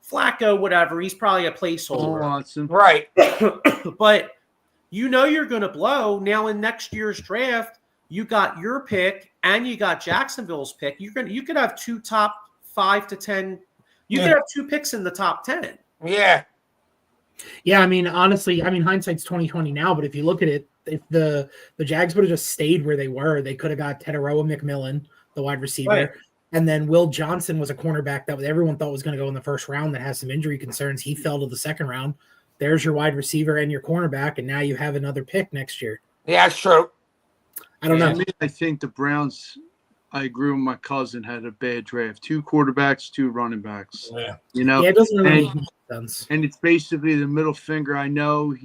Flacco, whatever. He's probably a placeholder. Right. But you know you're going to blow. Now in next year's draft, you got your pick and you got Jacksonville's pick. You could have two top 5 to 10. You could have two picks in the top 10. Yeah. Yeah, I mean, honestly, hindsight's 20/20 now, but if you look at it, if the Jags would have just stayed where they were, they could have got Tedoroa McMillan, the wide receiver. Right. And then Will Johnson was a cornerback that everyone thought was going to go in the first round that has some injury concerns. He fell to the second round. There's your wide receiver and your cornerback, and now you have another pick next year. Yeah, that's true. I don't know. I think the Browns, I agree with my cousin, had a bad draft. 2 quarterbacks, 2 running backs. Yeah. You know? Yeah, it doesn't really make sense. And it's basically the middle finger. I know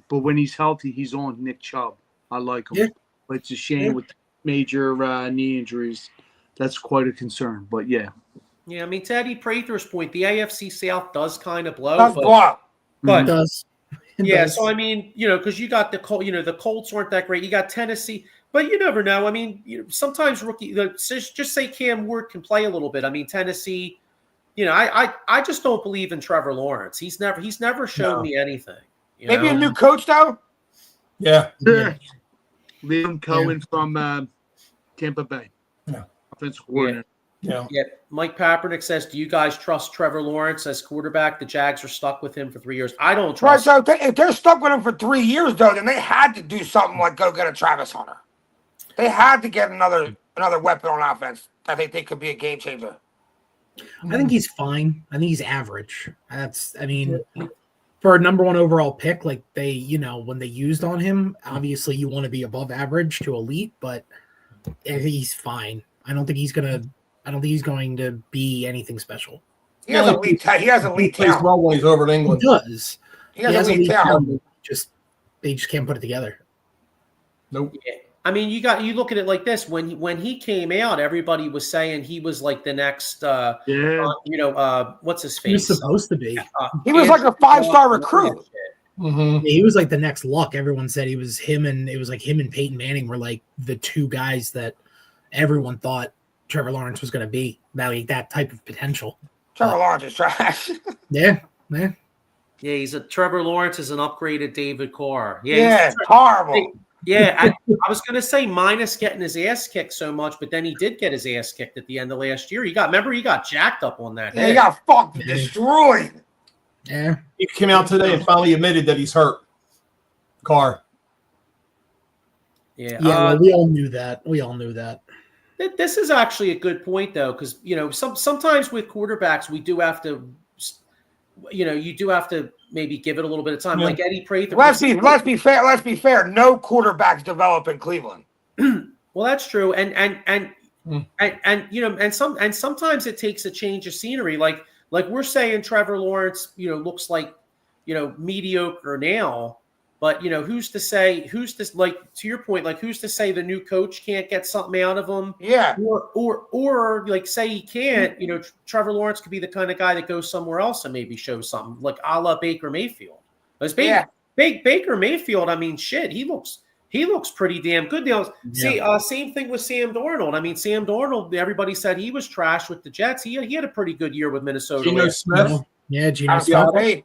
but when he's healthy, he's on Nick Chubb. I like him. Yeah. But it's a shame with major knee injuries. That's quite a concern, but yeah. Yeah, I mean, to Eddie Prather's point, the AFC South does kind of blow. But it does. So I mean, because you got the Colts aren't that great. You got Tennessee, but you never know. I mean, sometimes just say Cam Ward can play a little bit. I mean, Tennessee, I just don't believe in Trevor Lawrence. He's never shown me anything. Maybe a new coach though. Yeah. Liam Cohen from Tampa Bay. Yeah. Offensive coordinator. Yeah. Mike Papernick says, do you guys trust Trevor Lawrence as quarterback? The Jags are stuck with him for 3 years. I don't trust him. So if they're stuck with him for 3 years, though, then they had to do something like go get a Travis Hunter. They had to get another weapon on offense. I think they could be a game changer. I think he's fine. I think he's average. For a number 1 overall pick, like when they used on him, obviously you want to be above average to elite, but I think he's fine. I don't think he's going to be anything special. He has elite talent. He plays well when he's over in England. He does. He has elite talent. They just can't put it together. Nope. Yeah. I mean, you look at it like this. When he came out, everybody was saying he was like the next. What's his face? He was supposed to be. He was like a 5-star recruit. Mm-hmm. Yeah, he was like the next Luck. Everyone said he was him, and it was like him and Peyton Manning were like the 2 guys that everyone thought Trevor Lawrence was going to be. That type of potential. Trevor Lawrence is trash. Yeah. Yeah, Trevor Lawrence is an upgraded David Carr. Yeah, it's horrible. Yeah, I was going to say minus getting his ass kicked so much, but then he did get his ass kicked at the end of last year. He got jacked up on that. Yeah, he got fucking destroyed. Yeah. He came out today and finally admitted that he's hurt. Carr. Yeah. Yeah, we all knew that. This is actually a good point, though, because sometimes with quarterbacks we do have to, you do have to maybe give it a little bit of time. Yeah. Like Eddie Prather. Let's be fair. No quarterbacks develop in Cleveland. Well, that's true, and sometimes it takes a change of scenery. Like we're saying, Trevor Lawrence, looks like mediocre now. But who's to say? Like to your point? Like who's to say the new coach can't get something out of him? Yeah. Or like say he can't. Trevor Lawrence could be the kind of guy that goes somewhere else and maybe shows something, like a la Baker Mayfield. Baker Mayfield. I mean, shit, he looks pretty damn good now. Yeah. Same thing with Sam Darnold. I mean, Sam Darnold. Everybody said he was trash with the Jets. He had a pretty good year with Minnesota. Geno Smith. Yeah, Geno Smith.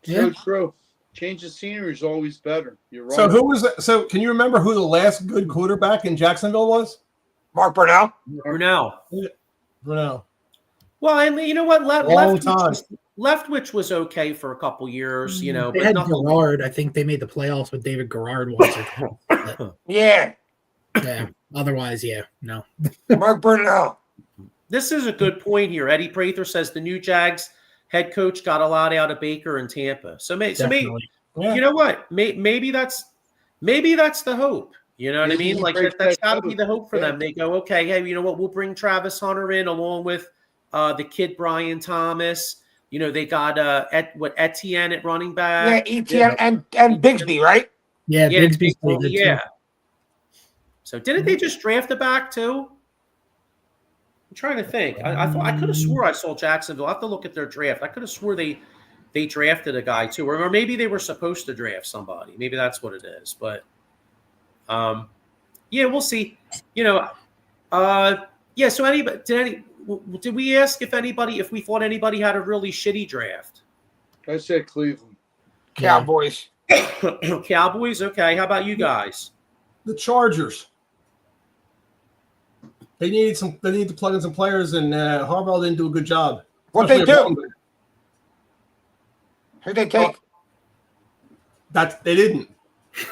So true. Change of scenery is always better. You're right. So who was that? So can you remember who the last good quarterback in Jacksonville was? Mark Brunell. Brunell. Well, and you know what? Leftwich was okay for a couple years. They had Garrard. I think they made the playoffs with David Garrard once or twice. Yeah. Yeah. Otherwise, yeah, no. Mark Burnell. This is a good point here. Eddie Prather says the new Jags head coach got a lot out of Baker in Tampa. So maybe Definitely. you know what? Maybe that's the hope. You know what I Maybe mean? he like breaks that's that got to code. be the hope for Yeah. them. They go, okay, hey, you know what? We'll bring Travis Hunter in along with the kid Brian Thomas. You know, they got Etienne at running Yeah, back. ETN and Bigsby, right? Yeah, Yeah, Bigsby's pretty good yeah. too. So didn't they just draft a back too? I'm trying to think. I could have swore I saw Jacksonville. I have to look at their draft. I could have swore they drafted a guy too, or maybe they were supposed to draft somebody. Maybe that's what it is. But yeah, we'll see. You know, yeah. So did we ask if we thought anybody had a really shitty draft? I said Cleveland. Cowboys. Cowboys. Okay. How about you guys? The Chargers. They needed to plug in some players, and Harbaugh didn't do a good job. What they Especially do? Who'd they take? They didn't.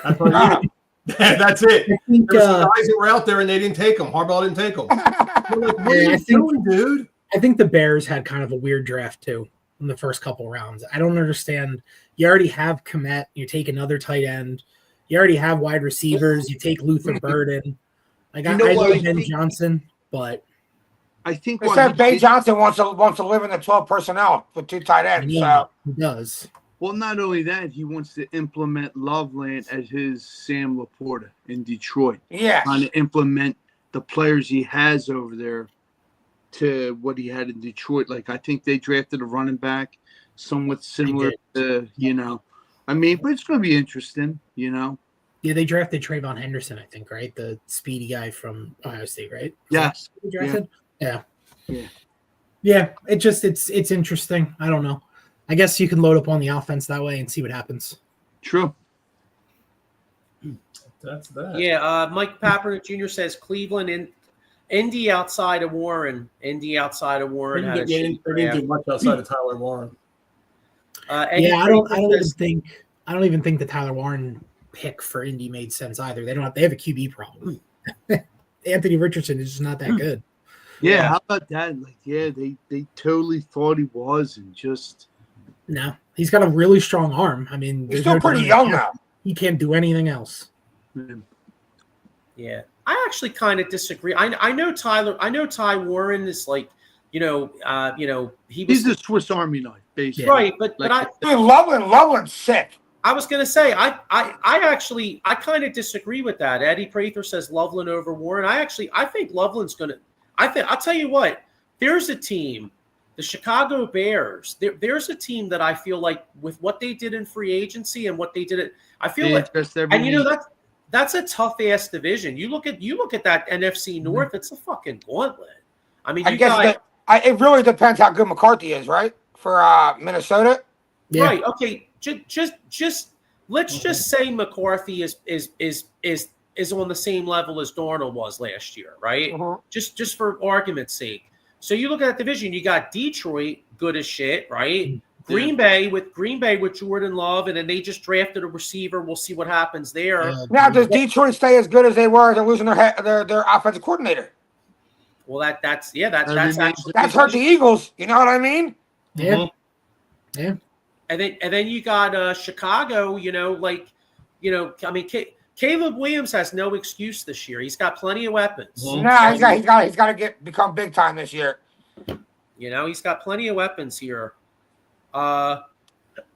That's what I mean. That's it. I think, There were some guys that were out there, and they didn't take them. Harbaugh didn't take them. Like, what are you doing, dude? I think the Bears had kind of a weird draft too in the first couple rounds. I don't understand. You already have Kmet. You take another tight end. You already have wide receivers. You take Luther Burden. Like I love Ben Johnson, but I think They said Bay Johnson wants to live in the 12 personnel with 2 tight ends. So he does. Well, not only that, he wants to implement Loveland as his Sam Laporta in Detroit. yeah, Trying to implement the players he has over there to what he had in Detroit. Like, I think they drafted a running back somewhat similar to, I mean, but it's going to be interesting, Yeah, they drafted Trayvon Henderson, I think, right? The speedy guy from Ohio State, right? Yes. They drafted? Yeah. Yeah. It's interesting. I don't know. I guess you can load up on the offense that way and see what happens. True. That's that. Yeah, Mike Pappernick Jr. says Cleveland and Indy outside of Warren. Indy outside of Warren had a They shitty didn't do draft. much outside of Tyler Warren. Eddie I don't Prather says- even think the Tyler Warren pick for Indy made sense either. They have a QB problem. Anthony Richardson is just not that good. Yeah, how about that? Like, yeah, they totally thought he was and just No, he's got a really strong arm. I mean, he's still pretty young now. He can't do anything else. Yeah, I actually kind of disagree. I know Ty Warren is like, he was he's the Swiss Army knife, basically. right, but Dude, Loveland's sick. I was gonna say I kind of disagree with that. Eddie Prather says Loveland over Warren. I think Loveland's gonna. I'll tell you what. There's a team, the Chicago Bears. There's a team that I feel like with what they did in free agency and what they did I feel like, and that's a tough ass division. You look at that NFC North. It's a fucking gauntlet. I mean, it really depends how good McCarthy is, right? For Minnesota. Yeah. Right. Okay. Just let's just say McCarthy is on the same level as Darnold was last year, right? Uh-huh. Just for argument's sake. So you look at that division. You got Detroit, good as shit, right? Green Bay with Jordan Love, and then they just drafted a receiver. We'll see what happens there. Now, does Detroit stay as good as they were? They're losing their offensive coordinator. Well, that's actually That's hurt the Eagles. You know what I mean? Yeah. Mm-hmm. Yeah. And then you got Chicago. I mean, Caleb Williams has no excuse this year. He's got plenty of weapons. No, he's got to become big time this year. He's got plenty of weapons here.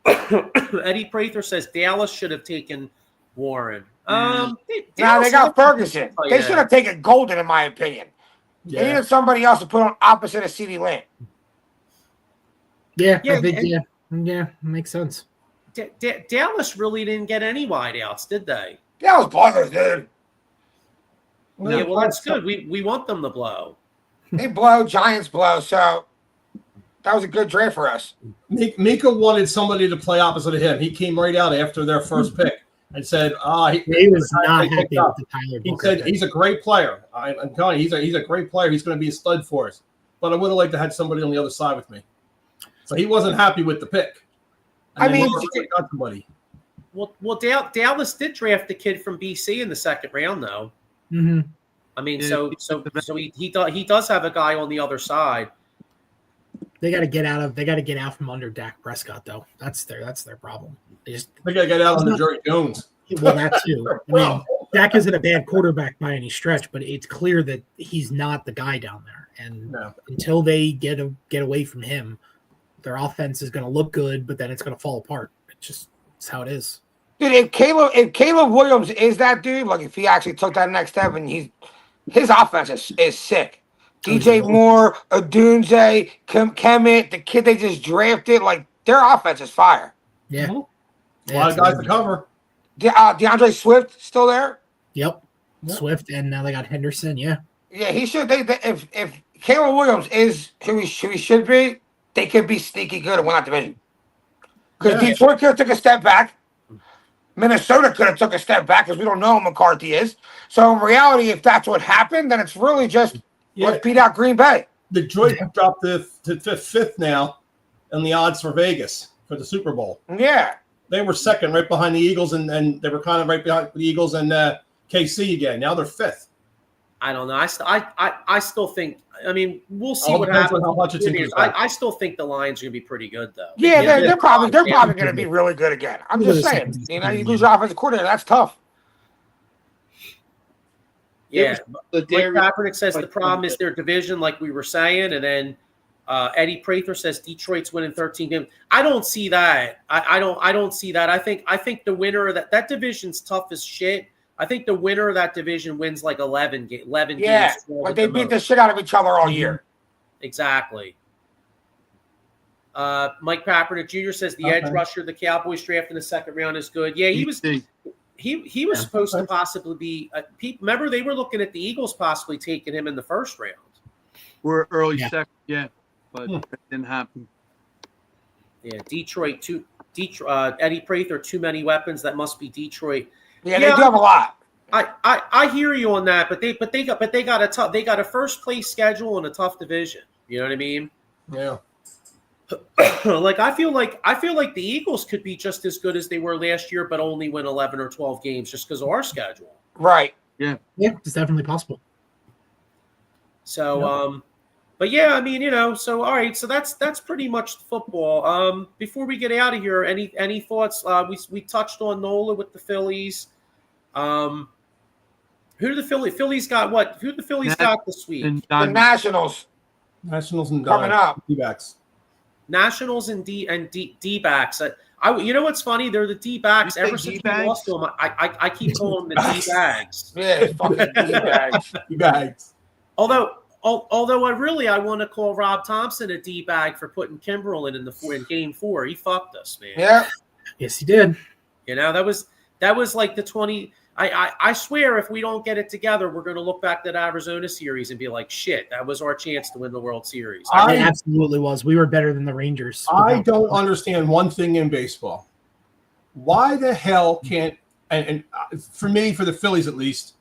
Eddie Prather says Dallas should have taken Warren. They got Ferguson. They should have taken Golden, in my opinion. Yeah. They needed somebody else to put on opposite of CeeDee Lamb. Yeah, I think, makes sense. Dallas really didn't get any wideouts, did they? Dallas blows, dude. Yeah, well, that's good. We want them to blow. They blow, Giants blow, so that was a good draft for us. Mika wanted somebody to play opposite of him. He came right out after their first pick and said, he was not happy with the Tyler He Booker said pick. he's a great player. I'm telling you, he's a great player. He's going to be a stud for us. But I would have liked to have somebody on the other side with me. So he wasn't happy with the pick. And I mean, got somebody. Well, Dallas did draft the kid from BC in the second round, though. Mm-hmm. I mean, Yeah, so he does have a guy on the other side. They got to get out from under Dak Prescott, though. That's their problem. They got to get out under Jerry Jones. Well, that too. I mean, Dak isn't a bad quarterback by any stretch, but it's clear that he's not the guy down there. And until they get away from him, their offense is going to look good, but then it's going to fall apart. It's how it is. Dude, if Caleb Williams is that dude, like if he actually took that next step and his offense is sick. DJ Moore, Odunze, Kemet, the kid they just drafted, like their offense is fire. Yeah. A lot of guys to cover. DeAndre Swift still there? Yep. Swift, and now they got Henderson. Yeah. Yeah, he should. If Caleb Williams is who he should be, they could be sneaky good and win that division. Because Detroit could have took a step back. Minnesota could have took a step back because we don't know who McCarthy is. So in reality, if that's what happened, then it's really just let's beat out Green Bay. Detroit dropped to fifth now in the odds for Vegas for the Super Bowl. Yeah. They were second right behind the Eagles, and they were kind of right behind the Eagles and KC again. Now they're fifth. I don't know. I still think. I mean, we'll see All what depends happens. on how much it's in I still think the Lions are going to be pretty good, though. Yeah, they're probably going to be really good again. I'm just saying. You lose your offensive coordinator, that's tough. Yeah, Mike Kaepernick says the problem is their division, like we were saying, and then Eddie Prather says Detroit's winning 13 games. I don't see that. I don't see that. I think the winner of that division's tough as shit. I think the winner of that division wins like 11 games. Yeah, like they beat the shit out of each other all year. Exactly. Mike Kaepernick Jr. says the edge rusher the Cowboys draft in the second round is good. Yeah, he was supposed to possibly be. Remember, they were looking at the Eagles possibly taking him in the first round. We're early second, but that didn't happen. Yeah, Detroit. Eddie Prather, too many weapons. That must be Detroit. Yeah, they do have a lot. I hear you on that, but they got a first place schedule and a tough division. You know what I mean? Yeah. Like I feel like the Eagles could be just as good as they were last year, but only win 11 or 12 games just because of our schedule. Right. Yeah, it's definitely possible. So, but yeah, I mean, so all right, so that's pretty much football. Before we get out of here, any thoughts? We touched on Nola with the Phillies. Who do the Phillies got? What? Who do the Phillies got this week? The Nationals. Nationals and coming up. D-backs. Nationals and D-backs. You know what's funny? They're the D-backs. Ever since we lost to them, I keep calling them the D-bags. Yeah, fucking D-bags. D-bags. Although I want to call Rob Thompson a D-bag for putting Kimbrel in game 4. He fucked us, man. Yeah. Yes, he did. That was like the 20. I swear, if we don't get it together, we're going to look back to that Arizona series and be like, shit, that was our chance to win the World Series. It absolutely was. We were better than the Rangers. I don't understand one thing in baseball. Why the hell can't, and for me, for the Phillies at least,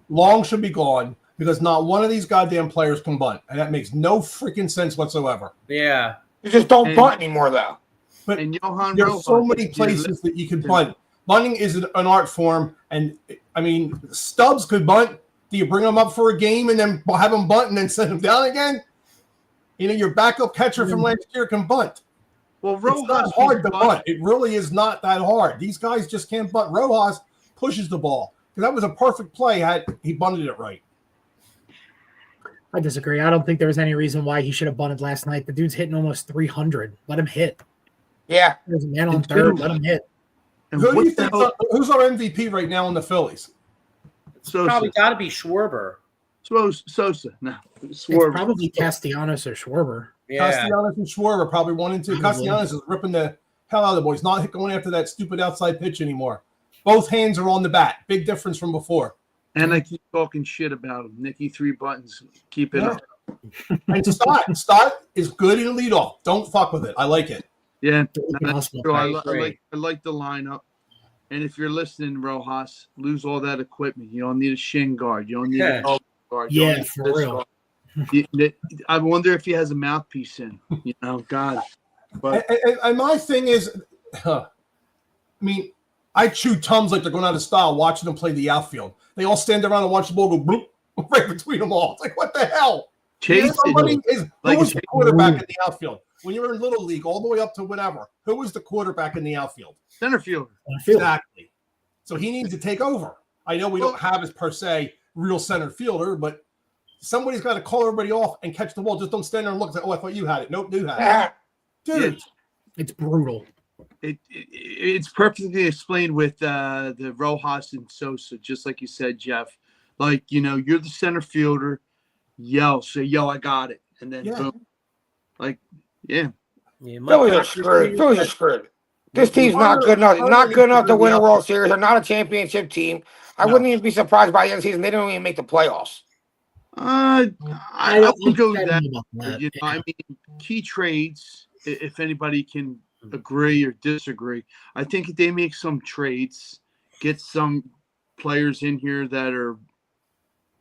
Long should be gone because not one of these goddamn players can bunt. And that makes no freaking sense whatsoever. Yeah. You just don't bunt anymore, though. But Johan there's so many places that you can bunt. Bunting is an art form, and I mean, Stubbs could bunt. Do you bring him up for a game and then have him bunt and then send him down again? Your backup catcher from last year can bunt. Well, Rojas it's not hard to bunt. It really is not that hard. These guys just can't bunt. Rojas pushes the ball. That was a perfect play had he bunted it right. I disagree. I don't think there was any reason why he should have bunted last night. The dude's hitting almost 300. Let him hit. Yeah. There's a man on third. Let him hit. Who's our MVP right now in the Phillies? Sosa. Probably got to be Schwarber. Sosa. No, It's probably Castellanos or Schwarber. Yeah. Castellanos and Schwarber probably 1 and 2. Castellanos is ripping the hell out of the boy. He's not going after that stupid outside pitch anymore. Both hands are on the bat. Big difference from before. And I keep talking shit about him. Nicky 3 buttons. Keep it up. And Stott is good in leadoff. Don't fuck with it. I like it. Yeah, That's true. I like the lineup. And if you're listening, Rojas, lose all that equipment. You don't need a shin guard. You don't need a elbow guard. You don't need for real. I wonder if he has a mouthpiece in. God. But and my thing is, I mean, I chew tums like they're going out of style watching them play the outfield. They all stand around and watch the ball go bloop right between them all. It's like, what the hell? Chase Somebody is like who was the quarterback in the outfield when you were in Little League all the way up to whatever? Who was the quarterback in the outfield? center fielder. Exactly. So he needs to take over. I know we don't have as per se real center fielder, but somebody's got to call everybody off and catch the ball. Just don't stand there and look and say, "Oh, I thought you had it." Nope, you had it, dude. It's brutal. It's perfectly explained with the Rojas and Sosa, just like you said, Jeff. Like, you're the center fielder. Say, yo, I got it. And then boom. Like, yeah. Phillies are screwed. This team's not good enough to win a World Series. They're not a championship team. I wouldn't even be surprised by the end of the season. They don't even make the playoffs. I don't go with that. I mean, key trades, if anybody can agree or disagree, I think if they make some trades, get some players in here that are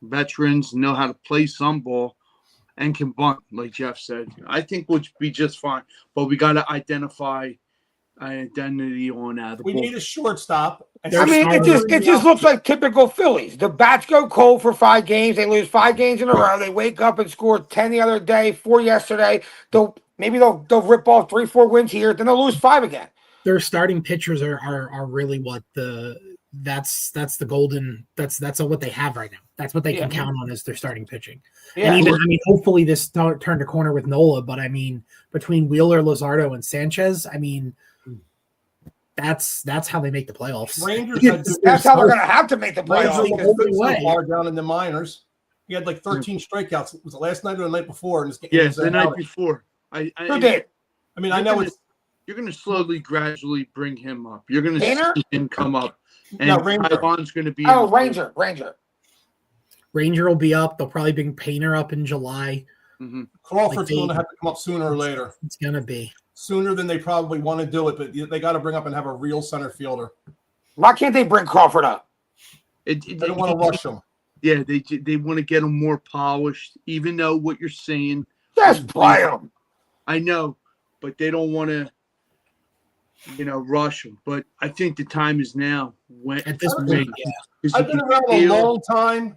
veterans, know how to play some ball, and can bunt, like Jeff said, I think we'll be just fine. But we got to identify identity on the We ball. need a shortstop. I mean, it just looks like typical Phillies. The bats go cold for 5 games. They lose 5 games in a row. They wake up and score 10 the other day, 4 yesterday. Maybe they'll rip off 3-4 wins here. Then they'll lose 5 again. Their starting pitchers are really what that's the golden that's what they have right now. That's what they can count on as their starting pitching. Yeah. And even hopefully this turned a corner with Nola, but I mean between Wheeler, Luzardo, and Sanchez, I mean that's how they make the playoffs. Rangers that's how they're going to have to make the playoffs. Rangers so far down in the minors. He had like 13 strikeouts. Was it last night or the night before? Yes, the night before. Who did? I mean, I know you're going to slowly, gradually bring him up. You're going to see him come up. And Ivan's going to be. Oh, Ranger. Ranger will be up. They'll probably bring Painter up in July. Mm-hmm. Crawford's going to have to come up sooner or later. It's going to be sooner than they probably want to do it, but they got to bring up and have a real center fielder. Why can't they bring Crawford up? They don't want to rush him. Yeah, they want to get him more polished, even though what you're saying. Just play him. I know, but they don't want to, rush him. But I think the time is now. At this point, I've been around a long time.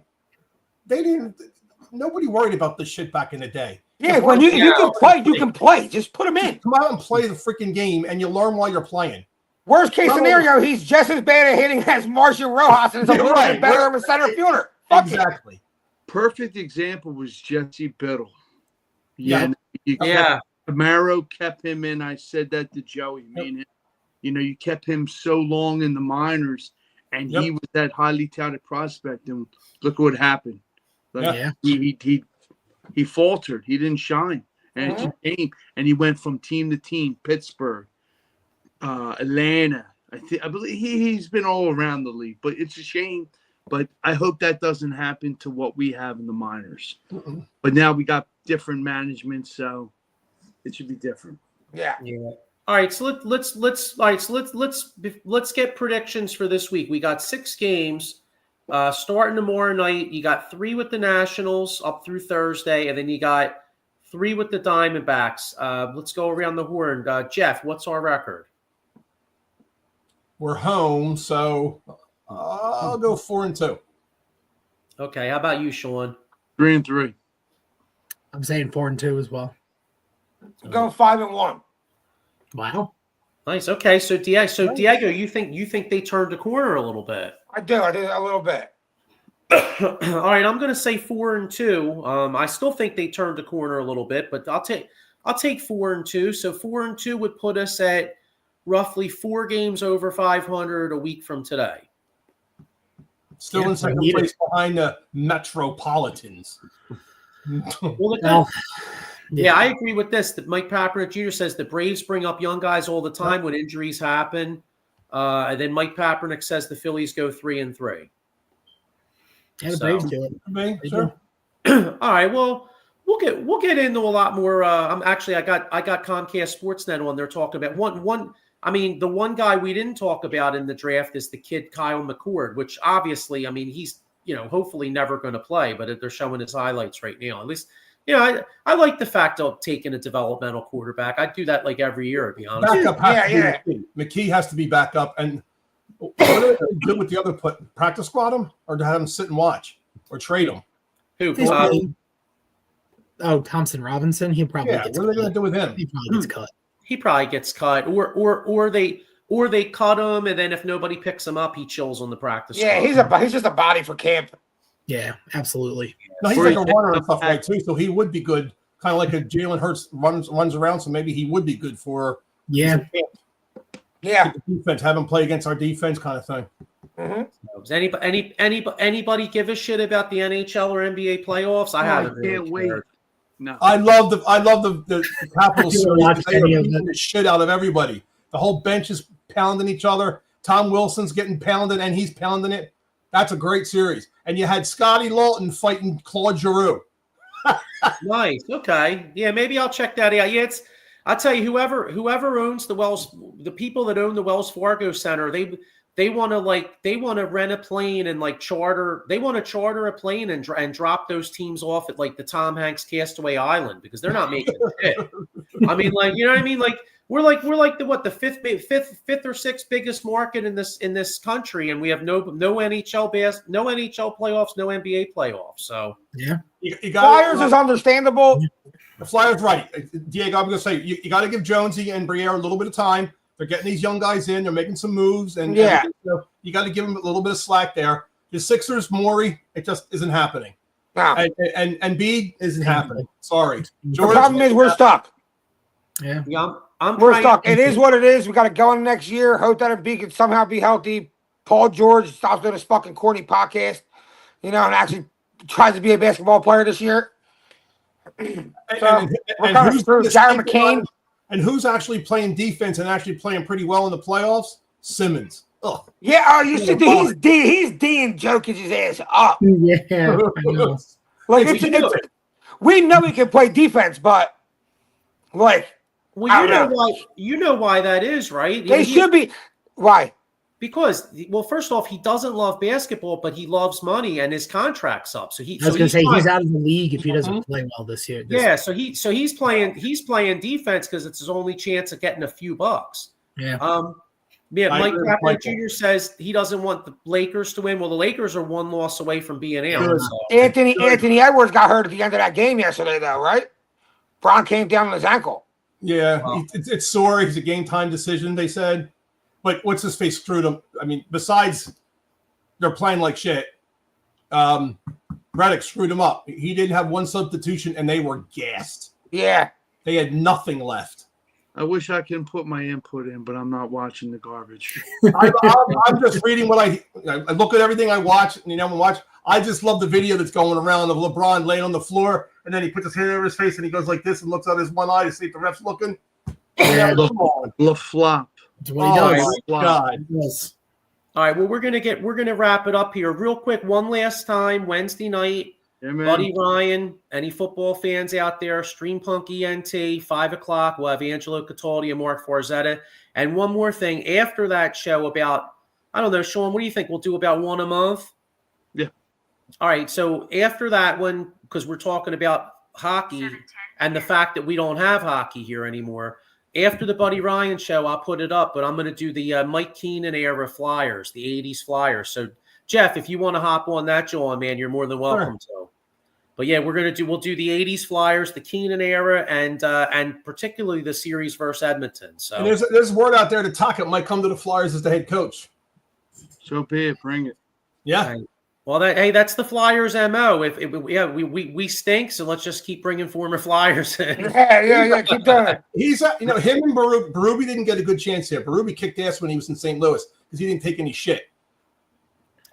Nobody worried about this shit back in the day. Yeah, when you can play. Just put him in. Come out and play the freaking game, and you learn while you're playing. Worst case scenario, he's just as bad at hitting as Martian Rojas, and is a little bit better of a center fielder. Exactly. Perfect example was Jesse Biddle. Yeah. Camaro kept him in. I said that to Joey. You kept him so long in the minors, and he was that highly touted prospect, and look what happened. He faltered. He didn't shine, and he went from team to team. Pittsburgh, Atlanta. I believe he's been all around the league, but it's a shame. But I hope that doesn't happen to what we have in the minors. Mm-mm. But now we got different management, so it should be different. Yeah. All right, so let's get predictions for this week. We got 6 games starting tomorrow night. You got 3 with the Nationals up through Thursday, and then you got 3 with the Diamondbacks. Let's go around the horn. Jeff, what's our record? We're home, so I'll go 4-2. Okay, how about you, Sean? 3-3. I'm saying 4-2 as well. Go 5-1. Wow. Nice. Okay, so Diego, you think they turned the corner a little bit? I did a little bit. All right, I'm going to say 4-2. I still think they turned the corner a little bit, but I'll take 4-2. So 4-2 would put us at roughly 4 games over 500 a week from today. Still in second place behind the Metropolitans. Yeah, I agree with this. That Mike Paparnik Jr. says the Braves bring up young guys all the time when injuries happen. And then Mike Paparnik says the Phillies go 3-3. Yeah, the Braves do it. Sure. All right. Well, we'll get into a lot more. I got Comcast Sportsnet on there talking about one. I mean, the one guy we didn't talk about in the draft is the kid Kyle McCord, which obviously, I mean, he's hopefully never going to play, but they're showing his highlights right now. At least, I like the fact of taking a developmental quarterback. I do that like every year, to be honest. Backup McKee has to be back up, and What are they going to do with the other practice squad him, or to have him sit and watch, or trade him? Who? He's playing. Oh, Thompson Robinson. He probably Yeah, gets what are they going to do with him? He probably gets cut. He probably gets cut, or they cut him, and then if nobody picks him up, he chills on the practice Yeah, squad. he's just a body for camp. Yeah, absolutely. No, he's Or like he a takes runner the and stuff back. like too, so he would be good. Kind of like a Jalen Hurts runs around, so maybe he would be good for Yeah. Yeah. defense. Have him play against our defense, kind of thing. Mm-hmm. Does anybody give a shit about the NHL or NBA playoffs? I haven't. I can't wait. No. I love the Capital I haven't Series. watched They any are of beating it. the shit out of everybody. The whole bench is pounding each other. Tom Wilson's getting pounded, and he's pounding it. That's a great series. And you had Scotty Lawton fighting Claude Giroux. Nice. Okay. Yeah, maybe I'll check that out. Yeah, I'll tell you, whoever owns the people that own the Wells Fargo Center, they want to rent a plane and charter a plane and drop those teams off at like the Tom Hanks Castaway Island because they're not making shit. I mean, like, you know what I mean? Like we're like the fifth or sixth biggest market in this country, and we have no NHL no NHL playoffs, no NBA playoffs. So Yeah. You got Flyers is understandable. the Flyers, right? Diego, I'm going to say you got to give Jonesy and Briere a little bit of time. They're getting these young guys in. They're making some moves, and Yeah. you got to give them a little bit of slack there. The Sixers, Morey, it just isn't happening. No. And Bede isn't happening. Sorry, The problem is we're stuck. Yeah. yeah, I'm We're praying- stuck. It is what it is. We got to go in next year. Hope that Embiid can somehow be healthy. Paul George stops doing his fucking corny podcast, and actually tries to be a basketball player this year. So, we're kind of screwed. Jared McCain. And who's actually playing defense and actually playing pretty well in the playoffs? Simmons. Ugh. Yeah, you see, he's D'ing Jokic's ass up. Yeah. I know. Like Well, we know he can play defense, but like Well, I you don't know why. You know why that is, right? they should be. Why? Because, well, first off, he doesn't love basketball, but he loves money, and his contract's up. So I was gonna say fine. he's out of the league if he doesn't play well this year. Yeah, so he's playing defense because it's his only chance of getting a few bucs. Yeah. Yeah, I Mike agree with Kaplan Michael. Jr. says he doesn't want the Lakers to win. Well, the Lakers are one loss away from being out. Good. So. Anthony Edwards got hurt at the end of that game yesterday, though, right? Braun came down on his ankle. Yeah, Wow. it's sore. It's a game time decision, they said. But what's his face screwed him? I mean, besides they're playing like shit, Redick screwed him up. He didn't have one substitution, and they were gassed. Yeah. They had nothing left. I wish I can put my input in, but I'm not watching the garbage. I'm just reading what I look at everything I watch. I just love the video that's going around of LeBron laying on the floor, and then he puts his hand over his face and he goes like this and looks out his one eye to see if the ref's looking. Yeah. Come on. LaFlop. That's what he Oh does. my God. Yes. All right, well, we're gonna wrap it up here real quick. One last time, Wednesday night. Yeah, man. Buddy Ryan, any football fans out there, Stream Punk ENT, 5 o'clock. We'll have Angelo Cataldi and Mark Farzetta. And one more thing, after that show about, I don't know, Sean, what do you think? We'll do about one a month? Yeah. All right, so after that one, because we're talking about hockey and the fact that we don't have hockey here anymore, after the Buddy Ryan show, I'll put it up, but I'm going to do the Mike Keenan era Flyers, the 80s Flyers. So, Jeff, if you want to hop on that, John, man, you're more than welcome to. But yeah, we'll do the 80s Flyers, the Keenan era, and particularly the series versus Edmonton. So And there's word out there that Tocchet might come to the Flyers as the head coach. So be it. Bring it. Yeah. well, that's the Flyers' MO. If we stink, so let's just keep bringing former Flyers in. Yeah. Keep doing it. He's him and Berube didn't get a good chance here. Berube kicked ass when he was in St. Louis because he didn't take any shit.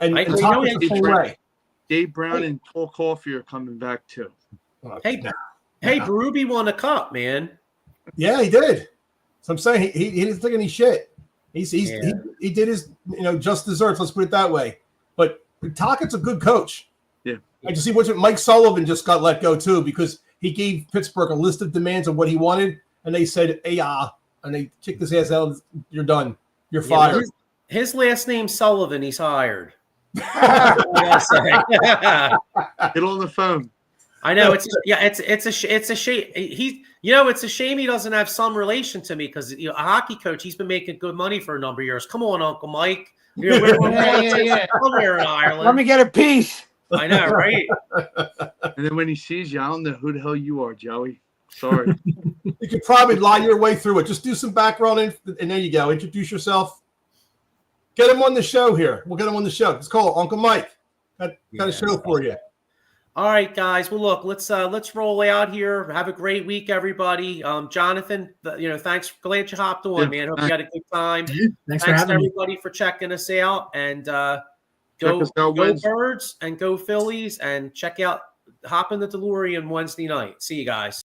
And I agree. Tocchet's the same way. Dave Brown and Paul Coffey are coming back too. Hey, Berube won a cup, man. Yeah, he did. So I'm saying he didn't take any shit. He did his just desserts. Let's put it that way. But Tocchet's a good coach. Yeah. I just see what Mike Sullivan just got let go too because he gave Pittsburgh a list of demands of what he wanted, and they said, and they kicked his ass out. You're done. You're fired. His last name's Sullivan. He's hired. Get on the phone. I know it's a shame. It's a shame he doesn't have some relation to me because a hockey coach, he's been making good money for a number of years. Come on, Uncle Mike. We're from here in Ireland. Let me get a piece. I know, right? And then when he sees you, I don't know who the hell you are, Joey. Sorry. You could probably lie your way through it. Just do some background, and there you go. Introduce yourself. Get him on the show here. We'll get him on the show. It's called Uncle Mike. Got a show for you. All right, guys. Well, look, let's roll out here. Have a great week, everybody. Jonathan, thanks. Glad you hopped on, man. Hope you had a good time. Thanks for having everybody for checking us out. And go Birds and go Phillies, and hop in the DeLorean Wednesday night. See you guys.